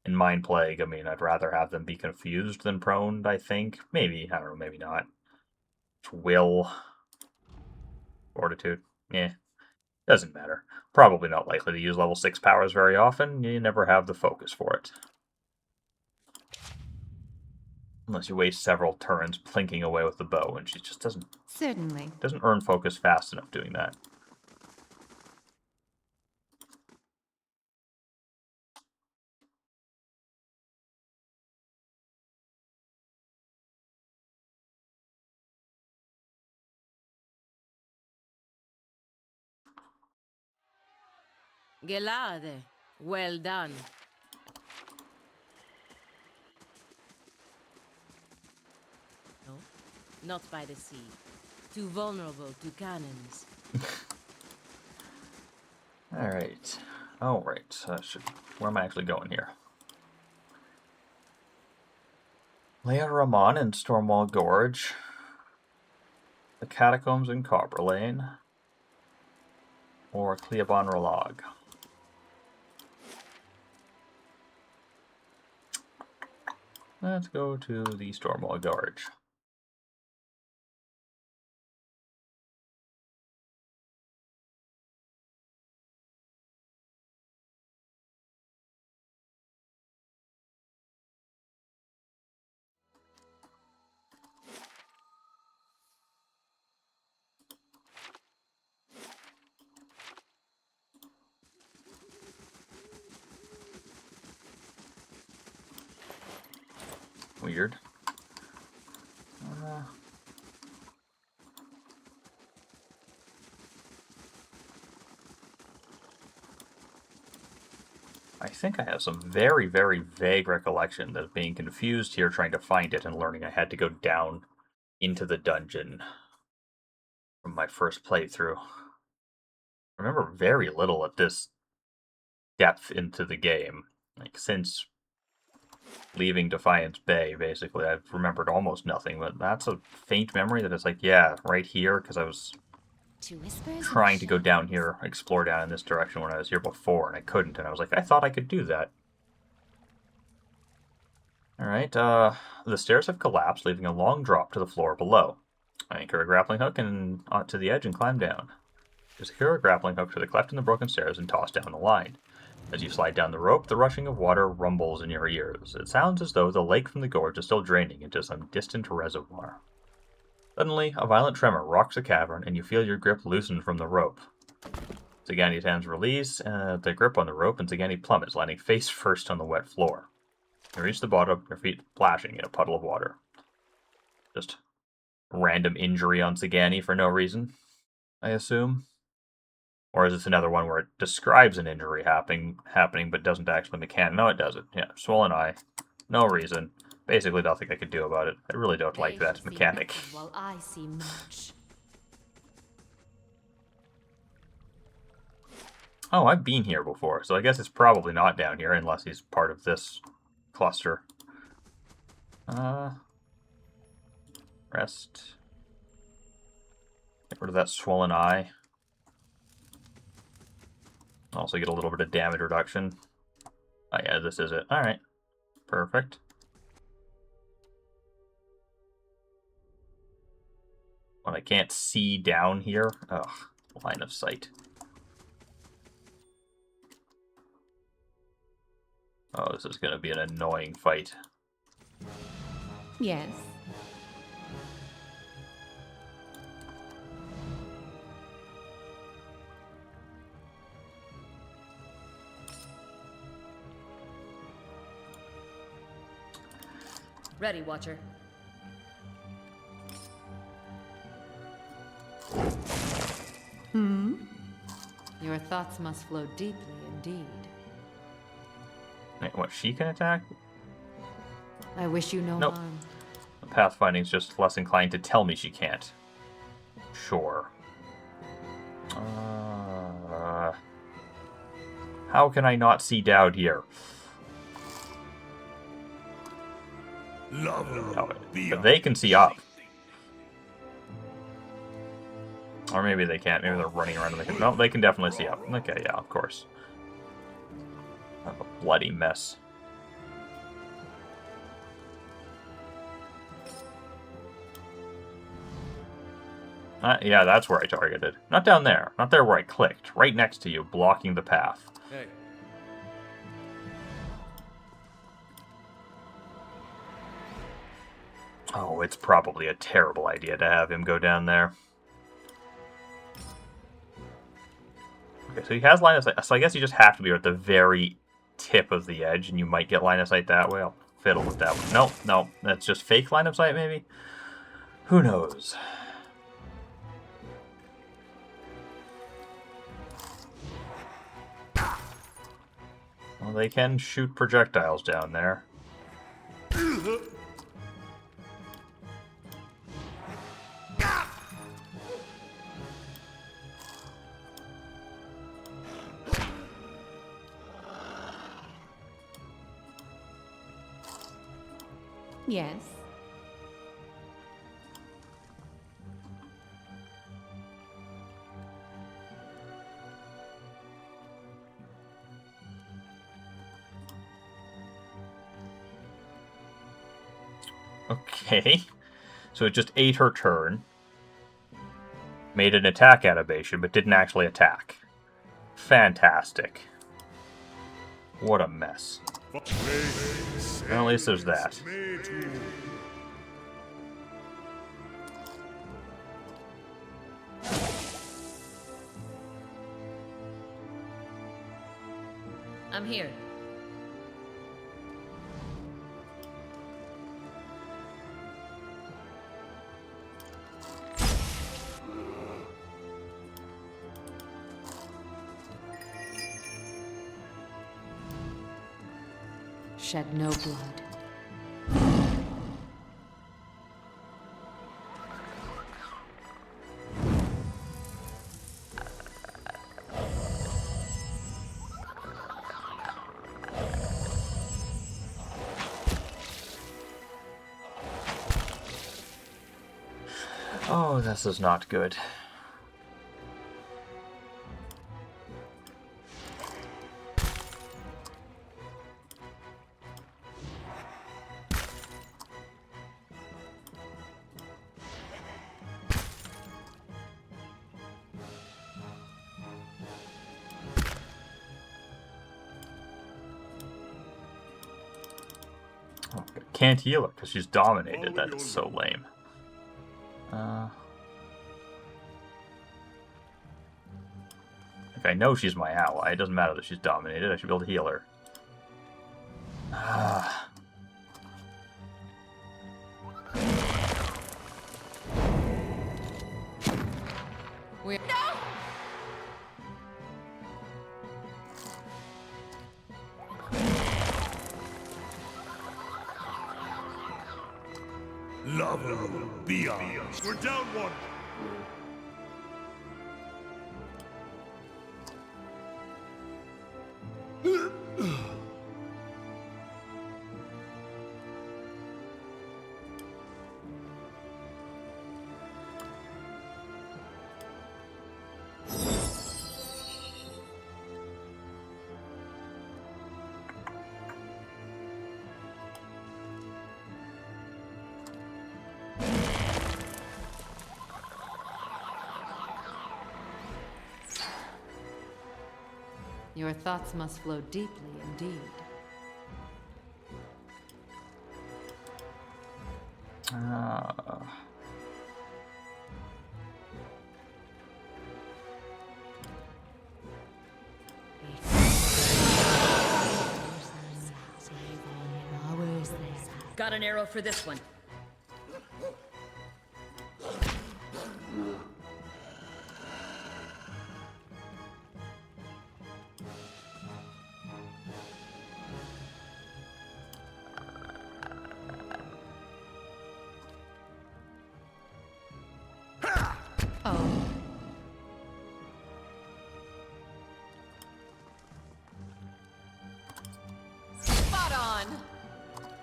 In Mind Plague, I mean, I'd rather have them be confused than proned, I think. Maybe. I don't know, maybe not. Will. Fortitude. Yeah. Doesn't matter. Probably not likely to use level 6 powers very often. You never have the focus for it. Unless you waste several turns plinking away with the bow, and she just doesn't Certainly. earn focus fast enough doing that. Gelade. Well done. No, not by the sea. Too vulnerable to cannons. Alright. Alright. Where am I actually going here? Leia Rahman in Stormwall Gorge. The Catacombs in Copper Lane. Or Cleobon Relag. Let's go to the Stormwall Gorge. Weird. I think I have some very, very vague recollection of being confused here trying to find it and learning I had to go down into the dungeon from my first playthrough. I remember very little at this depth into the game. Like, since leaving Defiance Bay, basically, I've remembered almost nothing, but that's a faint memory that it's like, yeah, right here, because I was trying to go down here, explore down in this direction when I was here before, and I couldn't, and I was like, I thought I could do that. Alright, the stairs have collapsed, leaving a long drop to the floor below. I anchor a grappling hook and to the edge and climb down. You secure a grappling hook to the cleft in the broken stairs and toss down the line. As you slide down the rope, the rushing of water rumbles in your ears. It sounds as though the lake from the gorge is still draining into some distant reservoir. Suddenly, a violent tremor rocks the cavern, and you feel your grip loosen from the rope. Zagani's hands release the grip on the rope, and Zagani plummets, landing face first on the wet floor. You reach the bottom, your feet splashing in a puddle of water. Just random injury on Zagani for no reason, I assume. Or is this another one where it describes an injury happening but doesn't actually mechanic? No, it doesn't. Yeah, swollen eye. No reason. Basically nothing I could do about it. I really don't like that mechanic. While I see much. Oh, I've been here before, so I guess it's probably not down here unless he's part of this cluster. Rest. Get rid of that swollen eye. Also get a little bit of damage reduction. Oh yeah, this is it. Alright. Perfect. When I can't see down here. Ugh, line of sight. Oh, this is going to be an annoying fight. Yes. Ready, Watcher. Your thoughts must flow deeply indeed. Wait, what, she can attack? I wish you no Nope. harm. Pathfinding's just less inclined to tell me she can't. Sure. How can I not see Dowd here? Oh, but they can see up. Or maybe they can't. Maybe they're running around and they can... No, they can definitely see up. Okay, yeah, of course. Kind of a bloody mess. Yeah, that's where I targeted. Not down there. Not there where I clicked. Right next to you, blocking the path. Hey. Oh, it's probably a terrible idea to have him go down there. Okay, so he has line of sight. So I guess you just have to be at the very tip of the edge, and you might get line of sight that way. I'll fiddle with that one. Nope, no. That's just fake line of sight, maybe? Who knows? Well, they can shoot projectiles down there. Yes. Okay. So it just ate her turn. Made an attack animation, but didn't actually attack. Fantastic. What a mess. Well, at least there's that. I'm here. Shed no blood. Oh, this is not good. Oh, can't heal her because she's dominated. That is so lame. Like, I know she's my ally. It doesn't matter that she's dominated. I should be able to heal her. Level beyond. We're down one. Your thoughts must flow deeply indeed. Got an arrow for this one. Oh. Spot on.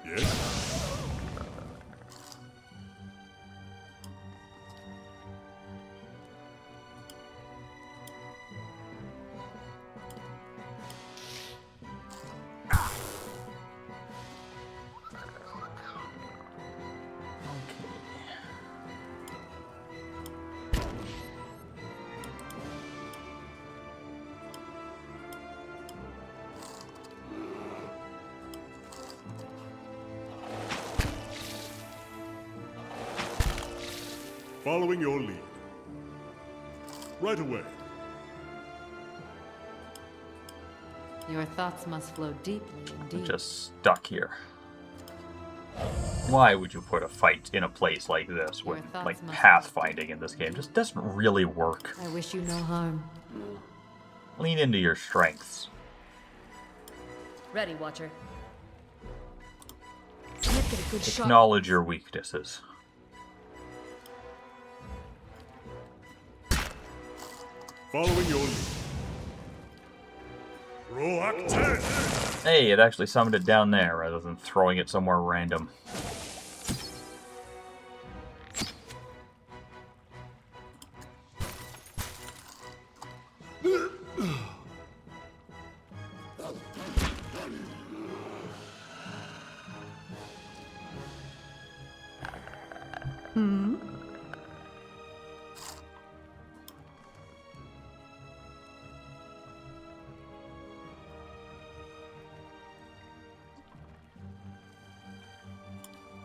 Yes? Following your lead. Right away. Your thoughts must flow deeply I'm indeed. just stuck here. Why would you put a fight in a place like this when, Your thoughts like, must pathfinding in this game just doesn't really work? I wish you no harm. Lean into your strengths. Ready, Watcher. Can't get a good shot. Acknowledge your weaknesses. Following your lead. Proactive! Hey, it actually summoned it down there rather than throwing it somewhere random.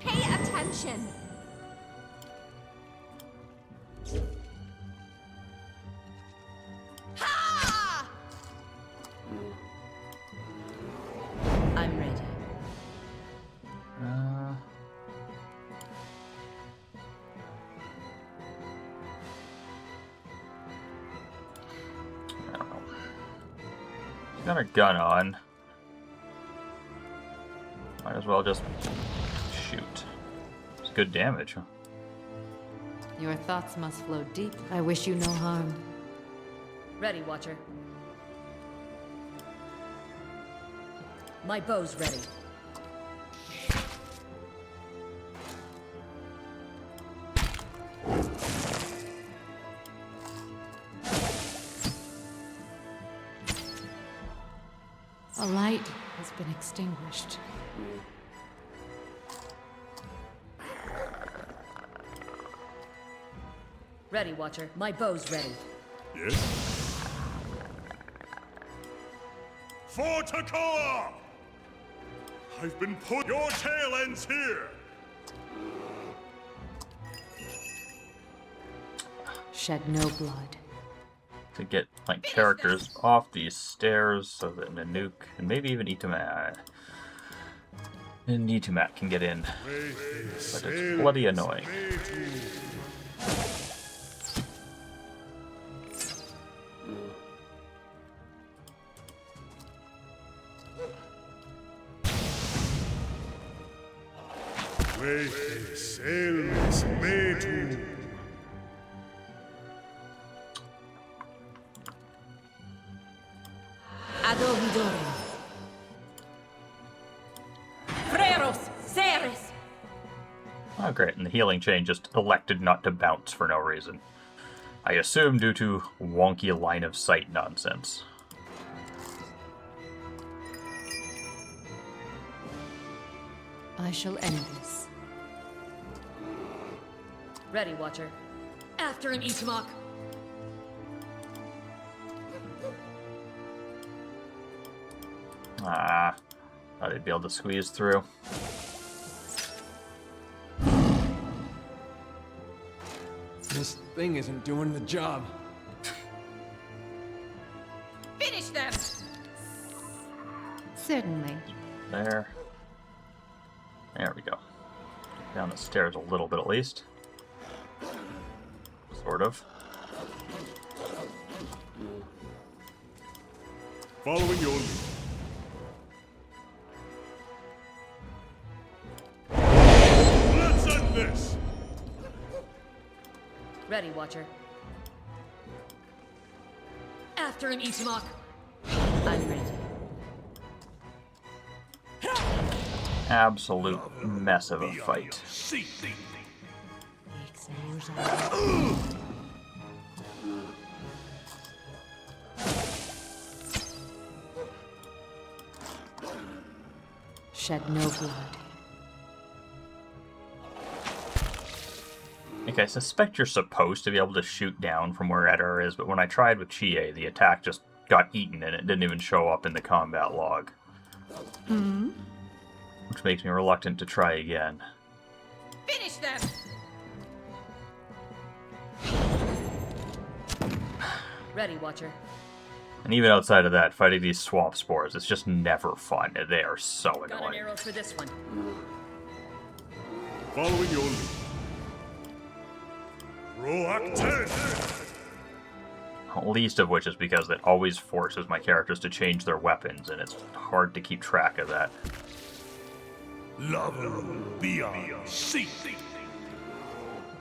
Pay attention! Ha! I'm ready. I don't know. She's got her gun on. Might as well just shoot. It's good damage. Huh? Your thoughts must flow deep. I wish you no harm. Ready, Watcher. My bow's ready. A light has been extinguished. Ready, Watcher. My bow's ready. Yes? For Takoa! I've been put. Your tail ends here! Shed no blood. To get like characters off these stairs so that Nanook and maybe even Itumat can get in. But it's bloody annoying. Adovidore. Freros, Ceres. Oh great, and the healing chain just elected not to bounce for no reason. I assume due to wonky line of sight nonsense. I shall end this. Ready, Watcher. After him, Itamok. Ah, thought I'd be able to squeeze through. This thing isn't doing the job. Finish them! Certainly. There. There we go. Down the stairs a little bit at least. Sort of. Following your lead. Let's end this! Ready, Watcher. After him, Itamok. I'm ready. Absolute mess of a fight. Shed no blood. Like, I suspect you're supposed to be able to shoot down from where Edgar is, but when I tried with Chie, the attack just got eaten and it didn't even show up in the combat log. Which makes me reluctant to try again. Finish them! Ready, Watcher. And even outside of that, fighting these swamp spores, it's just never fun. They are so Got an annoying. arrow for this one. Following your lead. Proactive! Least of which is because it always forces my characters to change their weapons, and it's hard to keep track of that. Level beyond sea.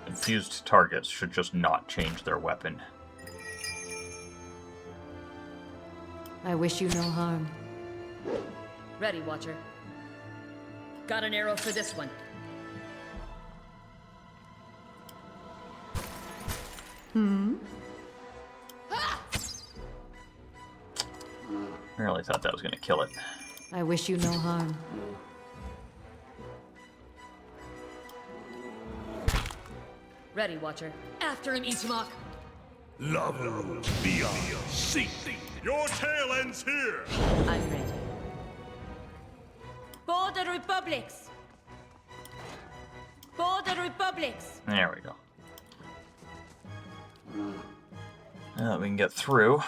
Infused targets should just not change their weapon. I wish you no harm. Ready, Watcher. Got an arrow for this one. I really thought that was going to kill it. I wish you no harm. Ready, Watcher. After him, Ichimak. Level beyond sea. Your tail ends here. I'm ready. Border Republics! Border Republics! There we go. Now that we can get through.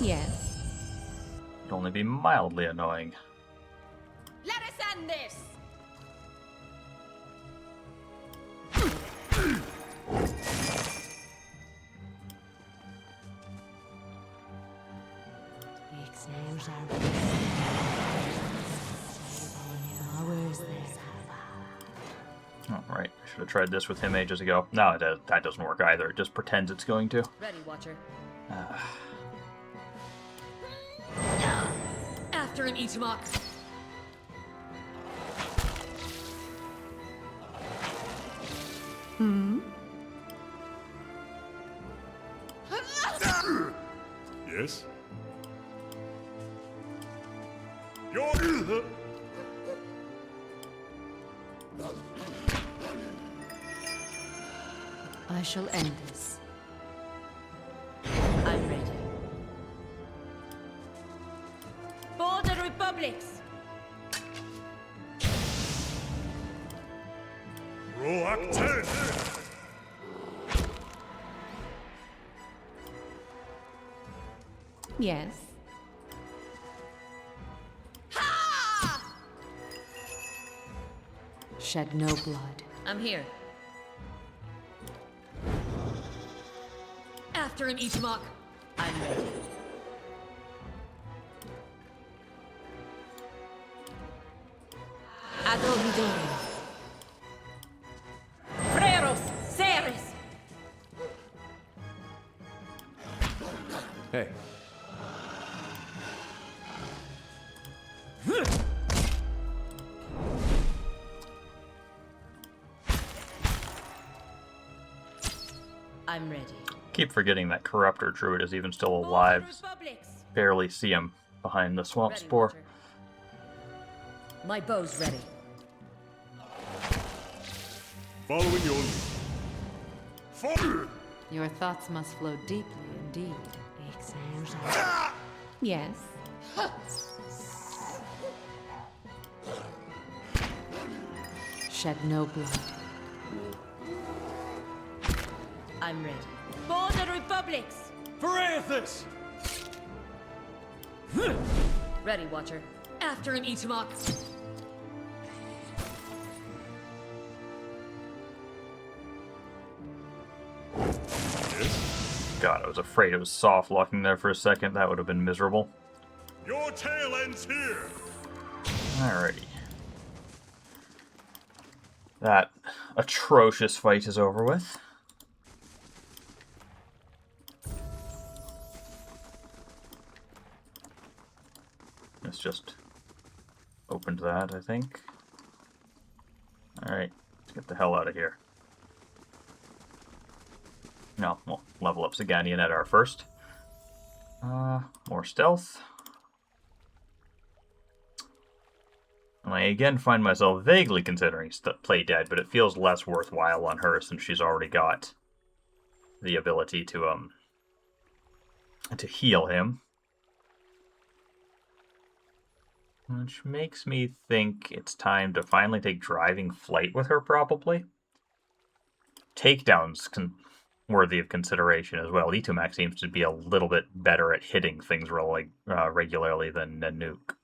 Yes. It'd only be mildly annoying. Let us end this! Oh, right. I should have tried this with him ages ago. No, that doesn't work either. It just pretends it's going to. Ready, Watcher. After him, Ichimak. Yes? Your... I shall end this. I'm ready. Border Republics! Proactive! Yes. Shed no blood. I'm here. After him, Ichimak. I'm ready. Adovidore. Freros Ceres! Hey, I'm ready. Keep forgetting that Corruptor Druid is even still Border alive. Republics! Barely see him behind the swamp Ready, spore. Watcher. My bow's ready. Following your lead. For... Your thoughts must flow deeply indeed. Yes. Shed no blood. I'm ready. Border Republics! Parathis! Ready, Watcher. After him, Ichimak. God, I was afraid it was soft locking there for a second. That would have been miserable. Your tail ends here. Alrighty. That atrocious fight is over with. Let's just open that, I think. Alright, let's get the hell out of here. No, we'll level up Zagani and Edar first. More stealth. And I again find myself vaguely considering play dead, but it feels less worthwhile on her since she's already got the ability to heal him. Which makes me think it's time to finally take driving flight with her, probably. Takedowns can worthy of consideration as well. E2max seems to be a little bit better at hitting things regularly than Nuke.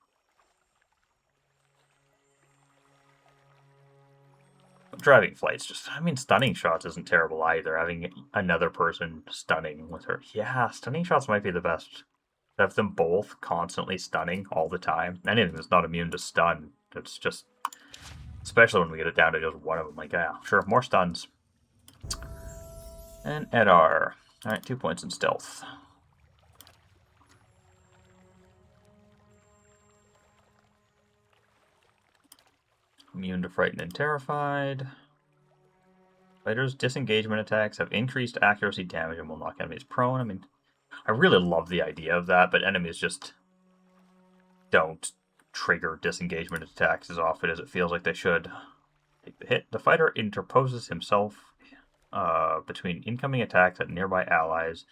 Driving flights, stunning shots isn't terrible either. Having another person stunning with her. Yeah, stunning shots might be the best. Have them both constantly stunning all the time. Anything that's not immune to stun, it's just, especially when we get it down to just one of them, like, yeah, sure, more stuns. And Edar. Alright, 2 points in stealth. Immune to frightened and terrified. Fighters' disengagement attacks have increased accuracy damage and will knock enemies prone. I mean, I really love the idea of that, but enemies just don't trigger disengagement attacks as often as it feels like they should. Take the hit. The fighter interposes himself between incoming attacks at nearby allies.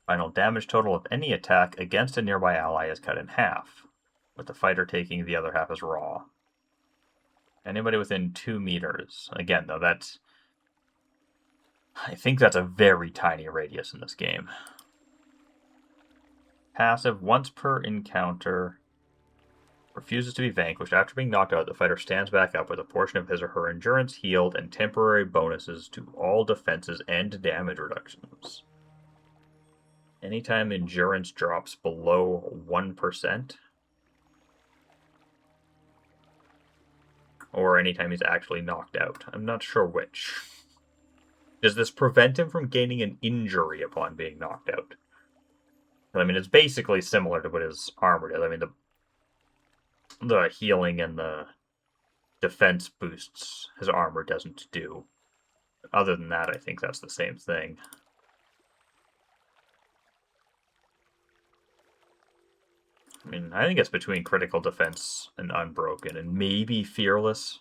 Final damage total of any attack against a nearby ally is cut in half, with the fighter taking the other half as raw. Anybody within 2 meters. Again, though, I think that's a very tiny radius in this game. Passive, once per encounter, refuses to be vanquished. After being knocked out, the fighter stands back up with a portion of his or her endurance healed and temporary bonuses to all defenses and damage reductions. Anytime endurance drops below 1%, or anytime he's actually knocked out. I'm not sure which. Does this prevent him from gaining an injury upon being knocked out? I mean, it's basically similar to what his armor does. I mean, the healing and the defense boosts his armor doesn't do. Other than that, I think that's the same thing. I mean, I think it's between critical defense and unbroken, and maybe fearless.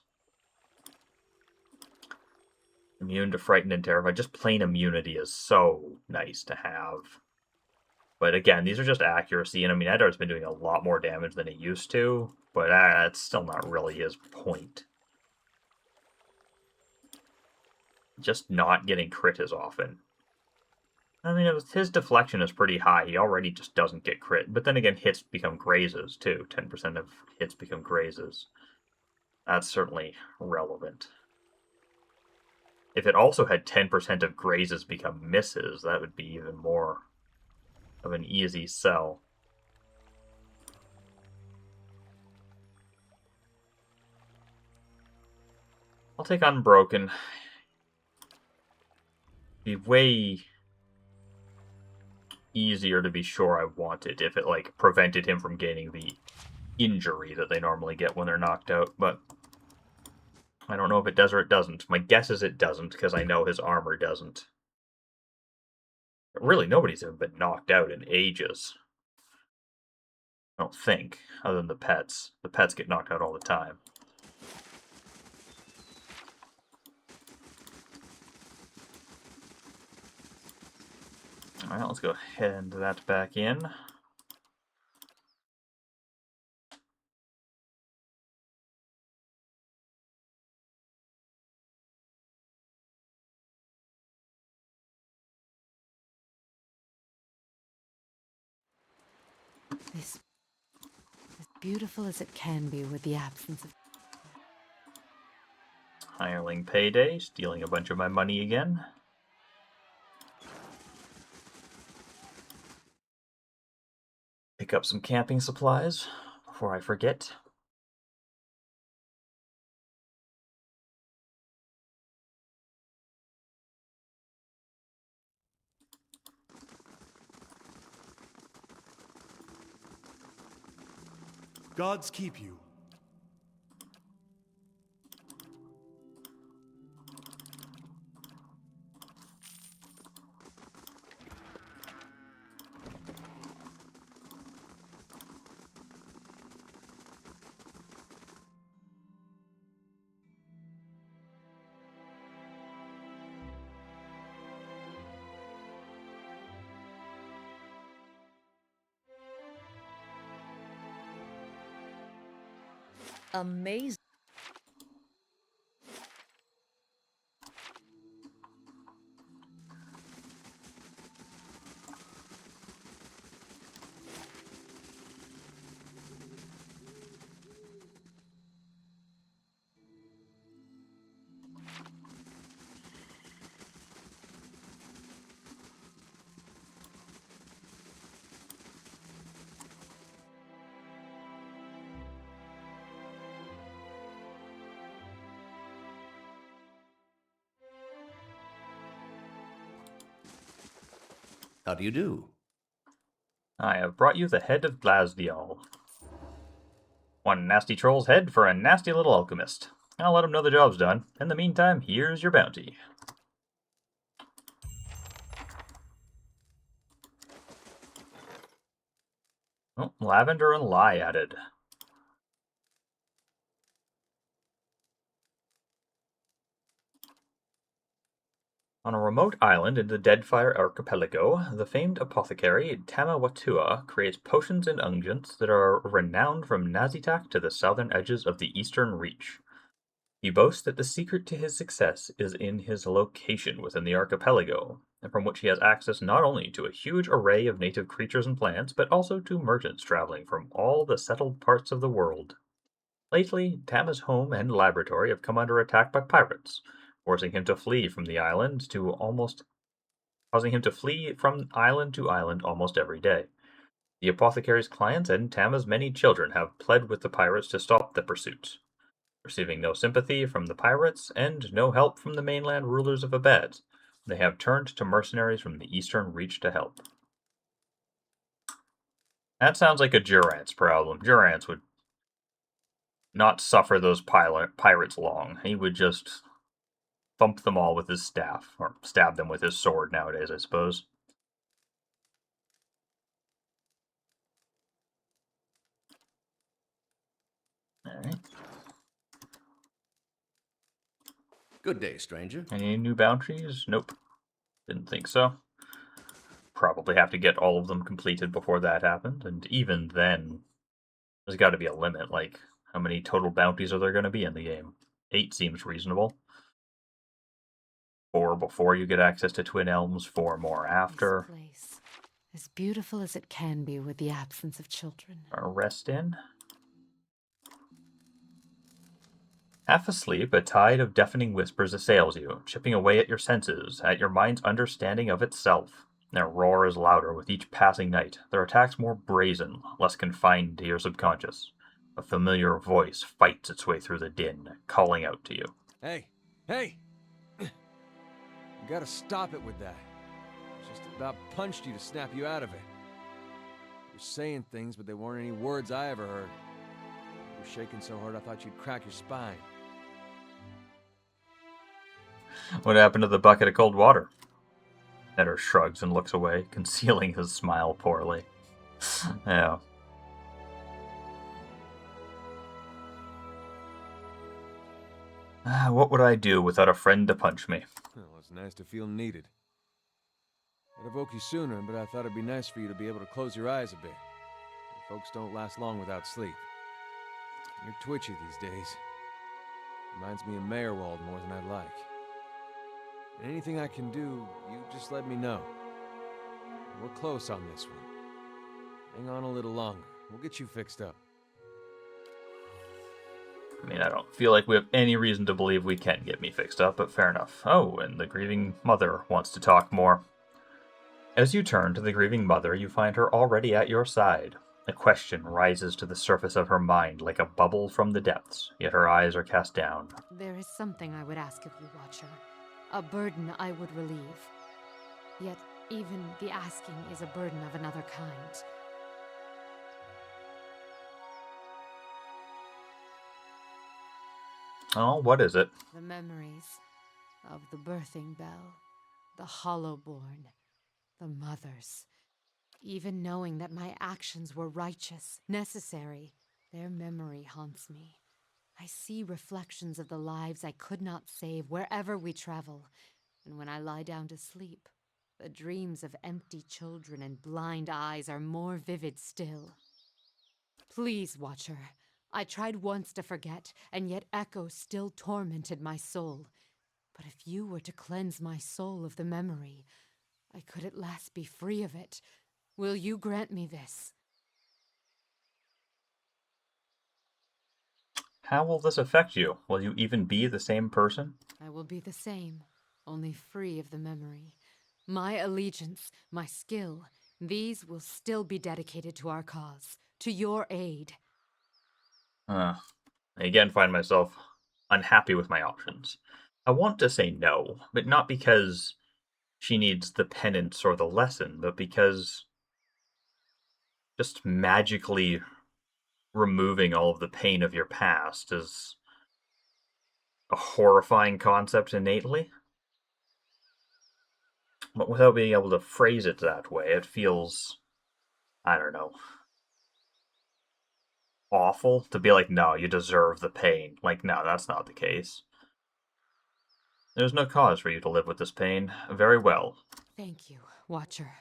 Immune to frightened and terrified. Just plain immunity is so nice to have. But again, these are just accuracy, and I mean, Edar's been doing a lot more damage than he used to, but that's still not really his point. Just not getting crit as often. I mean, his deflection is pretty high. He already just doesn't get crit. But then again, hits become grazes, too. 10% of hits become grazes. That's certainly relevant. If it also had 10% of grazes become misses, that would be even more of an easy sell. I'll take Unbroken. Be way easier to be sure I want it if it, like, prevented him from gaining the injury that they normally get when they're knocked out, but I don't know if it does or it doesn't. My guess is it doesn't, because I know his armor doesn't. But really, nobody's ever been knocked out in ages. I don't think, other than the pets. The pets get knocked out all the time. Alright, let's go ahead and that back in. This as beautiful as it can be with the absence of... Hireling payday, stealing a bunch of my money again. Pick up some camping supplies before I forget. Gods keep you. Amazing. How do you do? I have brought you the head of Glasdiol. One nasty troll's head for a nasty little alchemist. I'll let him know the job's done. In the meantime, here's your bounty. Oh, lavender and lye added. On a remote island in the Deadfire Archipelago, the famed apothecary Tamawatua creates potions and unguents that are renowned from Nazitak to the southern edges of the Eastern Reach. He boasts that the secret to his success is in his location within the archipelago, and from which he has access not only to a huge array of native creatures and plants, but also to merchants traveling from all the settled parts of the world. Lately, Tama's home and laboratory have come under attack by pirates, forcing him to flee from the island to almost causing him to flee from island to island almost every day. The apothecary's clients and Tama's many children have pled with the pirates to stop the pursuit. Receiving no sympathy from the pirates and no help from the mainland rulers of Abed, they have turned to mercenaries from the Eastern Reach to help. That sounds like a Durance problem. Durance would not suffer those pirates long. He would just thump them all with his staff, or stab them with his sword nowadays, I suppose. Alright. Good day, stranger. Any new bounties? Nope. Didn't think so. Probably have to get all of them completed before that happens, and even then, there's got to be a limit. Like, how many total bounties are there going to be in the game? 8 seems reasonable. 4 before you get access to Twin Elms, 4 more after. This place, as beautiful as it can be with the absence of children. Rest in. Half asleep, a tide of deafening whispers assails you, chipping away at your senses, at your mind's understanding of itself. Their roar is louder with each passing night, their attacks more brazen, less confined to your subconscious. A familiar voice fights its way through the din, calling out to you. Hey! Hey! You gotta stop it with that. Just about punched you to snap you out of it. You're saying things, but they weren't any words I ever heard. You were shaking so hard I thought you'd crack your spine. What happened to the bucket of cold water? Eder shrugs and looks away, concealing his smile poorly. Yeah. What would I do without a friend to punch me? Well, it's nice to feel needed. I'd have woke you sooner, but I thought it'd be nice for you to be able to close your eyes a bit. Folks don't last long without sleep. You're twitchy these days. Reminds me of Mayorwald more than I'd like. Anything I can do, you just let me know. We're close on this one. Hang on a little longer. We'll get you fixed up. I mean, I don't feel like we have any reason to believe we can get me fixed up, but fair enough. Oh, and the grieving mother wants to talk more. As you turn to the grieving mother, you find her already at your side. A question rises to the surface of her mind like a bubble from the depths, yet her eyes are cast down. There is something I would ask of you, Watcher. A burden I would relieve. Yet, even the asking is a burden of another kind. Oh, what is it? The memories of the birthing bell, the hollowborn, the mothers. Even knowing that my actions were righteous, necessary, their memory haunts me. I see reflections of the lives I could not save wherever we travel, and when I lie down to sleep, the dreams of empty children and blind eyes are more vivid still. Please, Watcher, I tried once to forget, and yet echoes still tormented my soul. But if you were to cleanse my soul of the memory, I could at last be free of it. Will you grant me this? How will this affect you? Will you even be the same person? I will be the same, only free of the memory. My allegiance, my skill, these will still be dedicated to our cause, to your aid. I again find myself unhappy with my options. I want to say no, but not because she needs the penance or the lesson, but because just magically removing all of the pain of your past is a horrifying concept innately. But without being able to phrase it that way, it feels, I don't know, awful to be like, no, you deserve the pain. Like, no, that's not the case. There's no cause for you to live with this pain. Very well. Thank you, Watcher.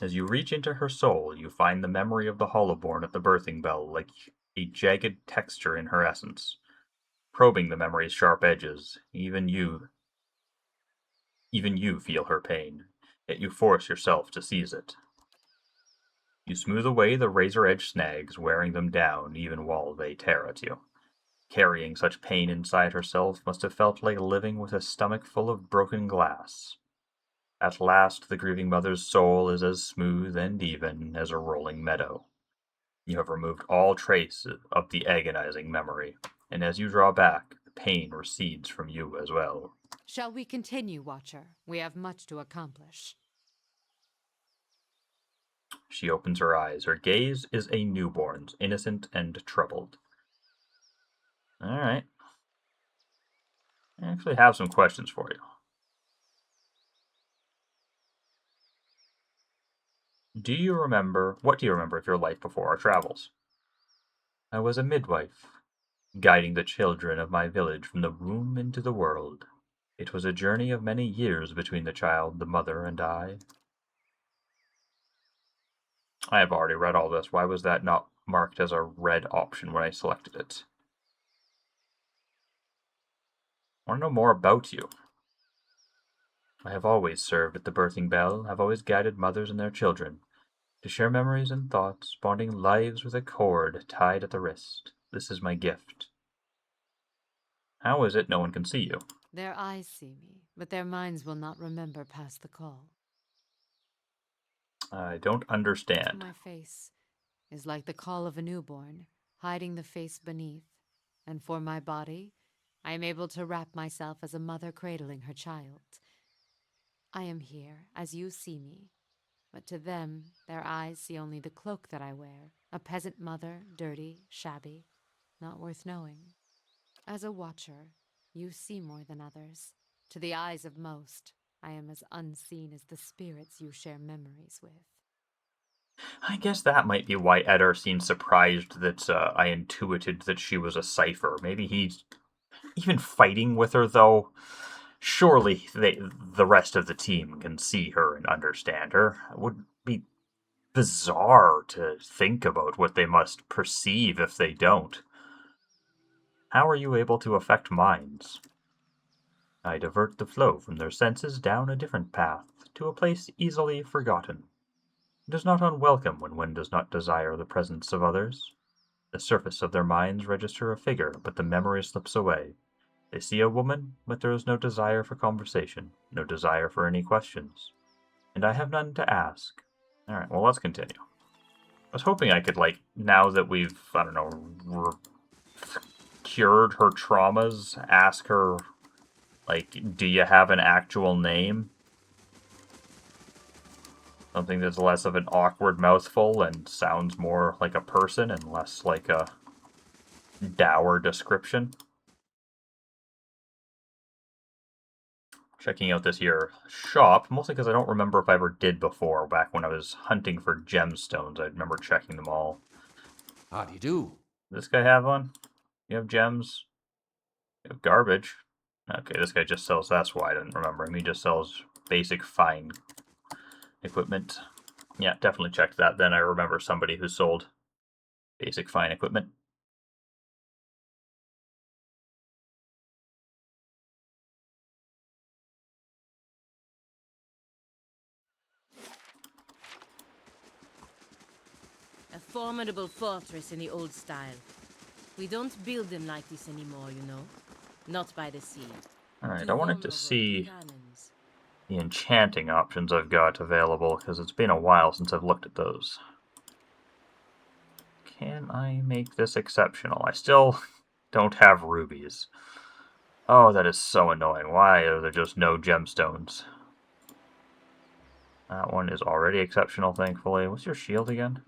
As you reach into her soul, you find the memory of the Hollowborn at the birthing bell like a jagged texture in her essence, probing the memory's sharp edges. Even you feel her pain, yet you force yourself to seize it. You smooth away the razor-edged snags, wearing them down even while they tear at you. Carrying such pain inside herself must have felt like living with a stomach full of broken glass. At last, the grieving mother's soul is as smooth and even as a rolling meadow. You have removed all trace of the agonizing memory, and as you draw back, the pain recedes from you as well. Shall we continue, Watcher? We have much to accomplish. She opens her eyes. Her gaze is a newborn's, innocent and troubled. Alright. I actually have some questions for you. What do you remember of your life before our travels? I was a midwife, guiding the children of my village from the womb into the world. It was a journey of many years between the child, the mother, and I. I have already read all this. Why was that not marked as a red option when I selected it? I want to know more about you. I have always served at the birthing bell, have always guided mothers and their children, to share memories and thoughts, bonding lives with a cord tied at the wrist. This is my gift. How is it no one can see you? Their eyes see me, but their minds will not remember past the call. I don't understand. My face is like the call of a newborn, hiding the face beneath. And for my body, I am able to wrap myself as a mother cradling her child. I am here, as you see me, but to them, their eyes see only the cloak that I wear, a peasant mother, dirty, shabby, not worth knowing. As a watcher, you see more than others. To the eyes of most, I am as unseen as the spirits you share memories with. I guess that might be why Eddar seemed surprised that I intuited that she was a cipher. Maybe he's even fighting with her, though. Surely the rest of the team can see her and understand her. It would be bizarre to think about what they must perceive if they don't. How are you able to affect minds? I divert the flow from their senses down a different path, to a place easily forgotten. It is not unwelcome when one does not desire the presence of others. The surface of their minds register a figure, but the memory slips away. They see a woman, but there is no desire for conversation, no desire for any questions. And I have none to ask. Alright, well, let's continue. I was hoping I could, now that we've, I don't know, cured her traumas, ask her, do you have an actual name? Something that's less of an awkward mouthful and sounds more like a person and less like a dour description. Checking out this here shop, mostly because I don't remember if I ever did before, back when I was hunting for gemstones. I remember checking them all. How do you do? Does this guy have one? You have gems? You have garbage? Okay, this guy just sells, that's why I didn't remember him. He just sells basic fine equipment. Yeah, definitely checked that. Then I remember somebody who sold basic fine equipment. A formidable fortress in the old style. We don't build them like this anymore, you know. Not by the sea. Alright, I wanted to see the enchanting options I've got available, because it's been a while since I've looked at those. Can I make this exceptional? I still don't have rubies. Oh, that is so annoying. Why are there just no gemstones? That one is already exceptional, thankfully. What's your shield again?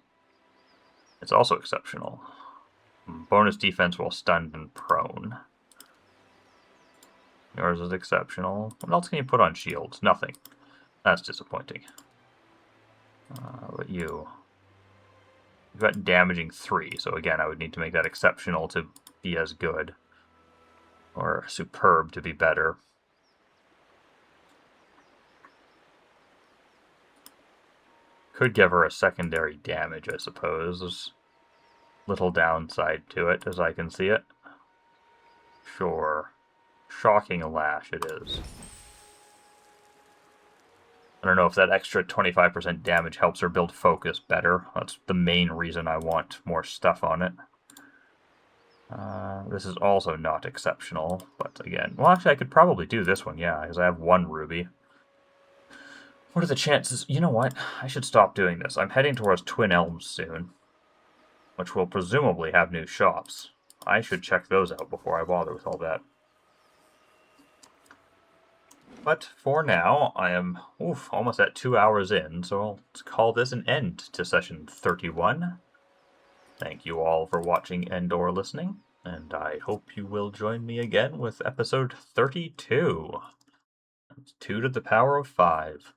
It's also exceptional. Bonus defense while stunned and prone. Yours is exceptional. What else can you put on shields? Nothing. That's disappointing. But you... You've got damaging 3, so again, I would need to make that exceptional to be as good. Or superb to be better. Could give her a secondary damage, I suppose. There's little downside to it, as I can see it. Sure. Shocking lash it is. I don't know if that extra 25% damage helps her build focus better. That's the main reason I want more stuff on it. This is also not exceptional, but again... Well, actually, I could probably do this one, yeah, because I have 1 ruby. What are the chances? You know what? I should stop doing this. I'm heading towards Twin Elms soon, which will presumably have new shops. I should check those out before I bother with all that. But for now, I am almost at 2 hours in, so I'll call this an end to session 31. Thank you all for watching and/or listening, and I hope you will join me again with episode 32. That's 2 to the power of 5.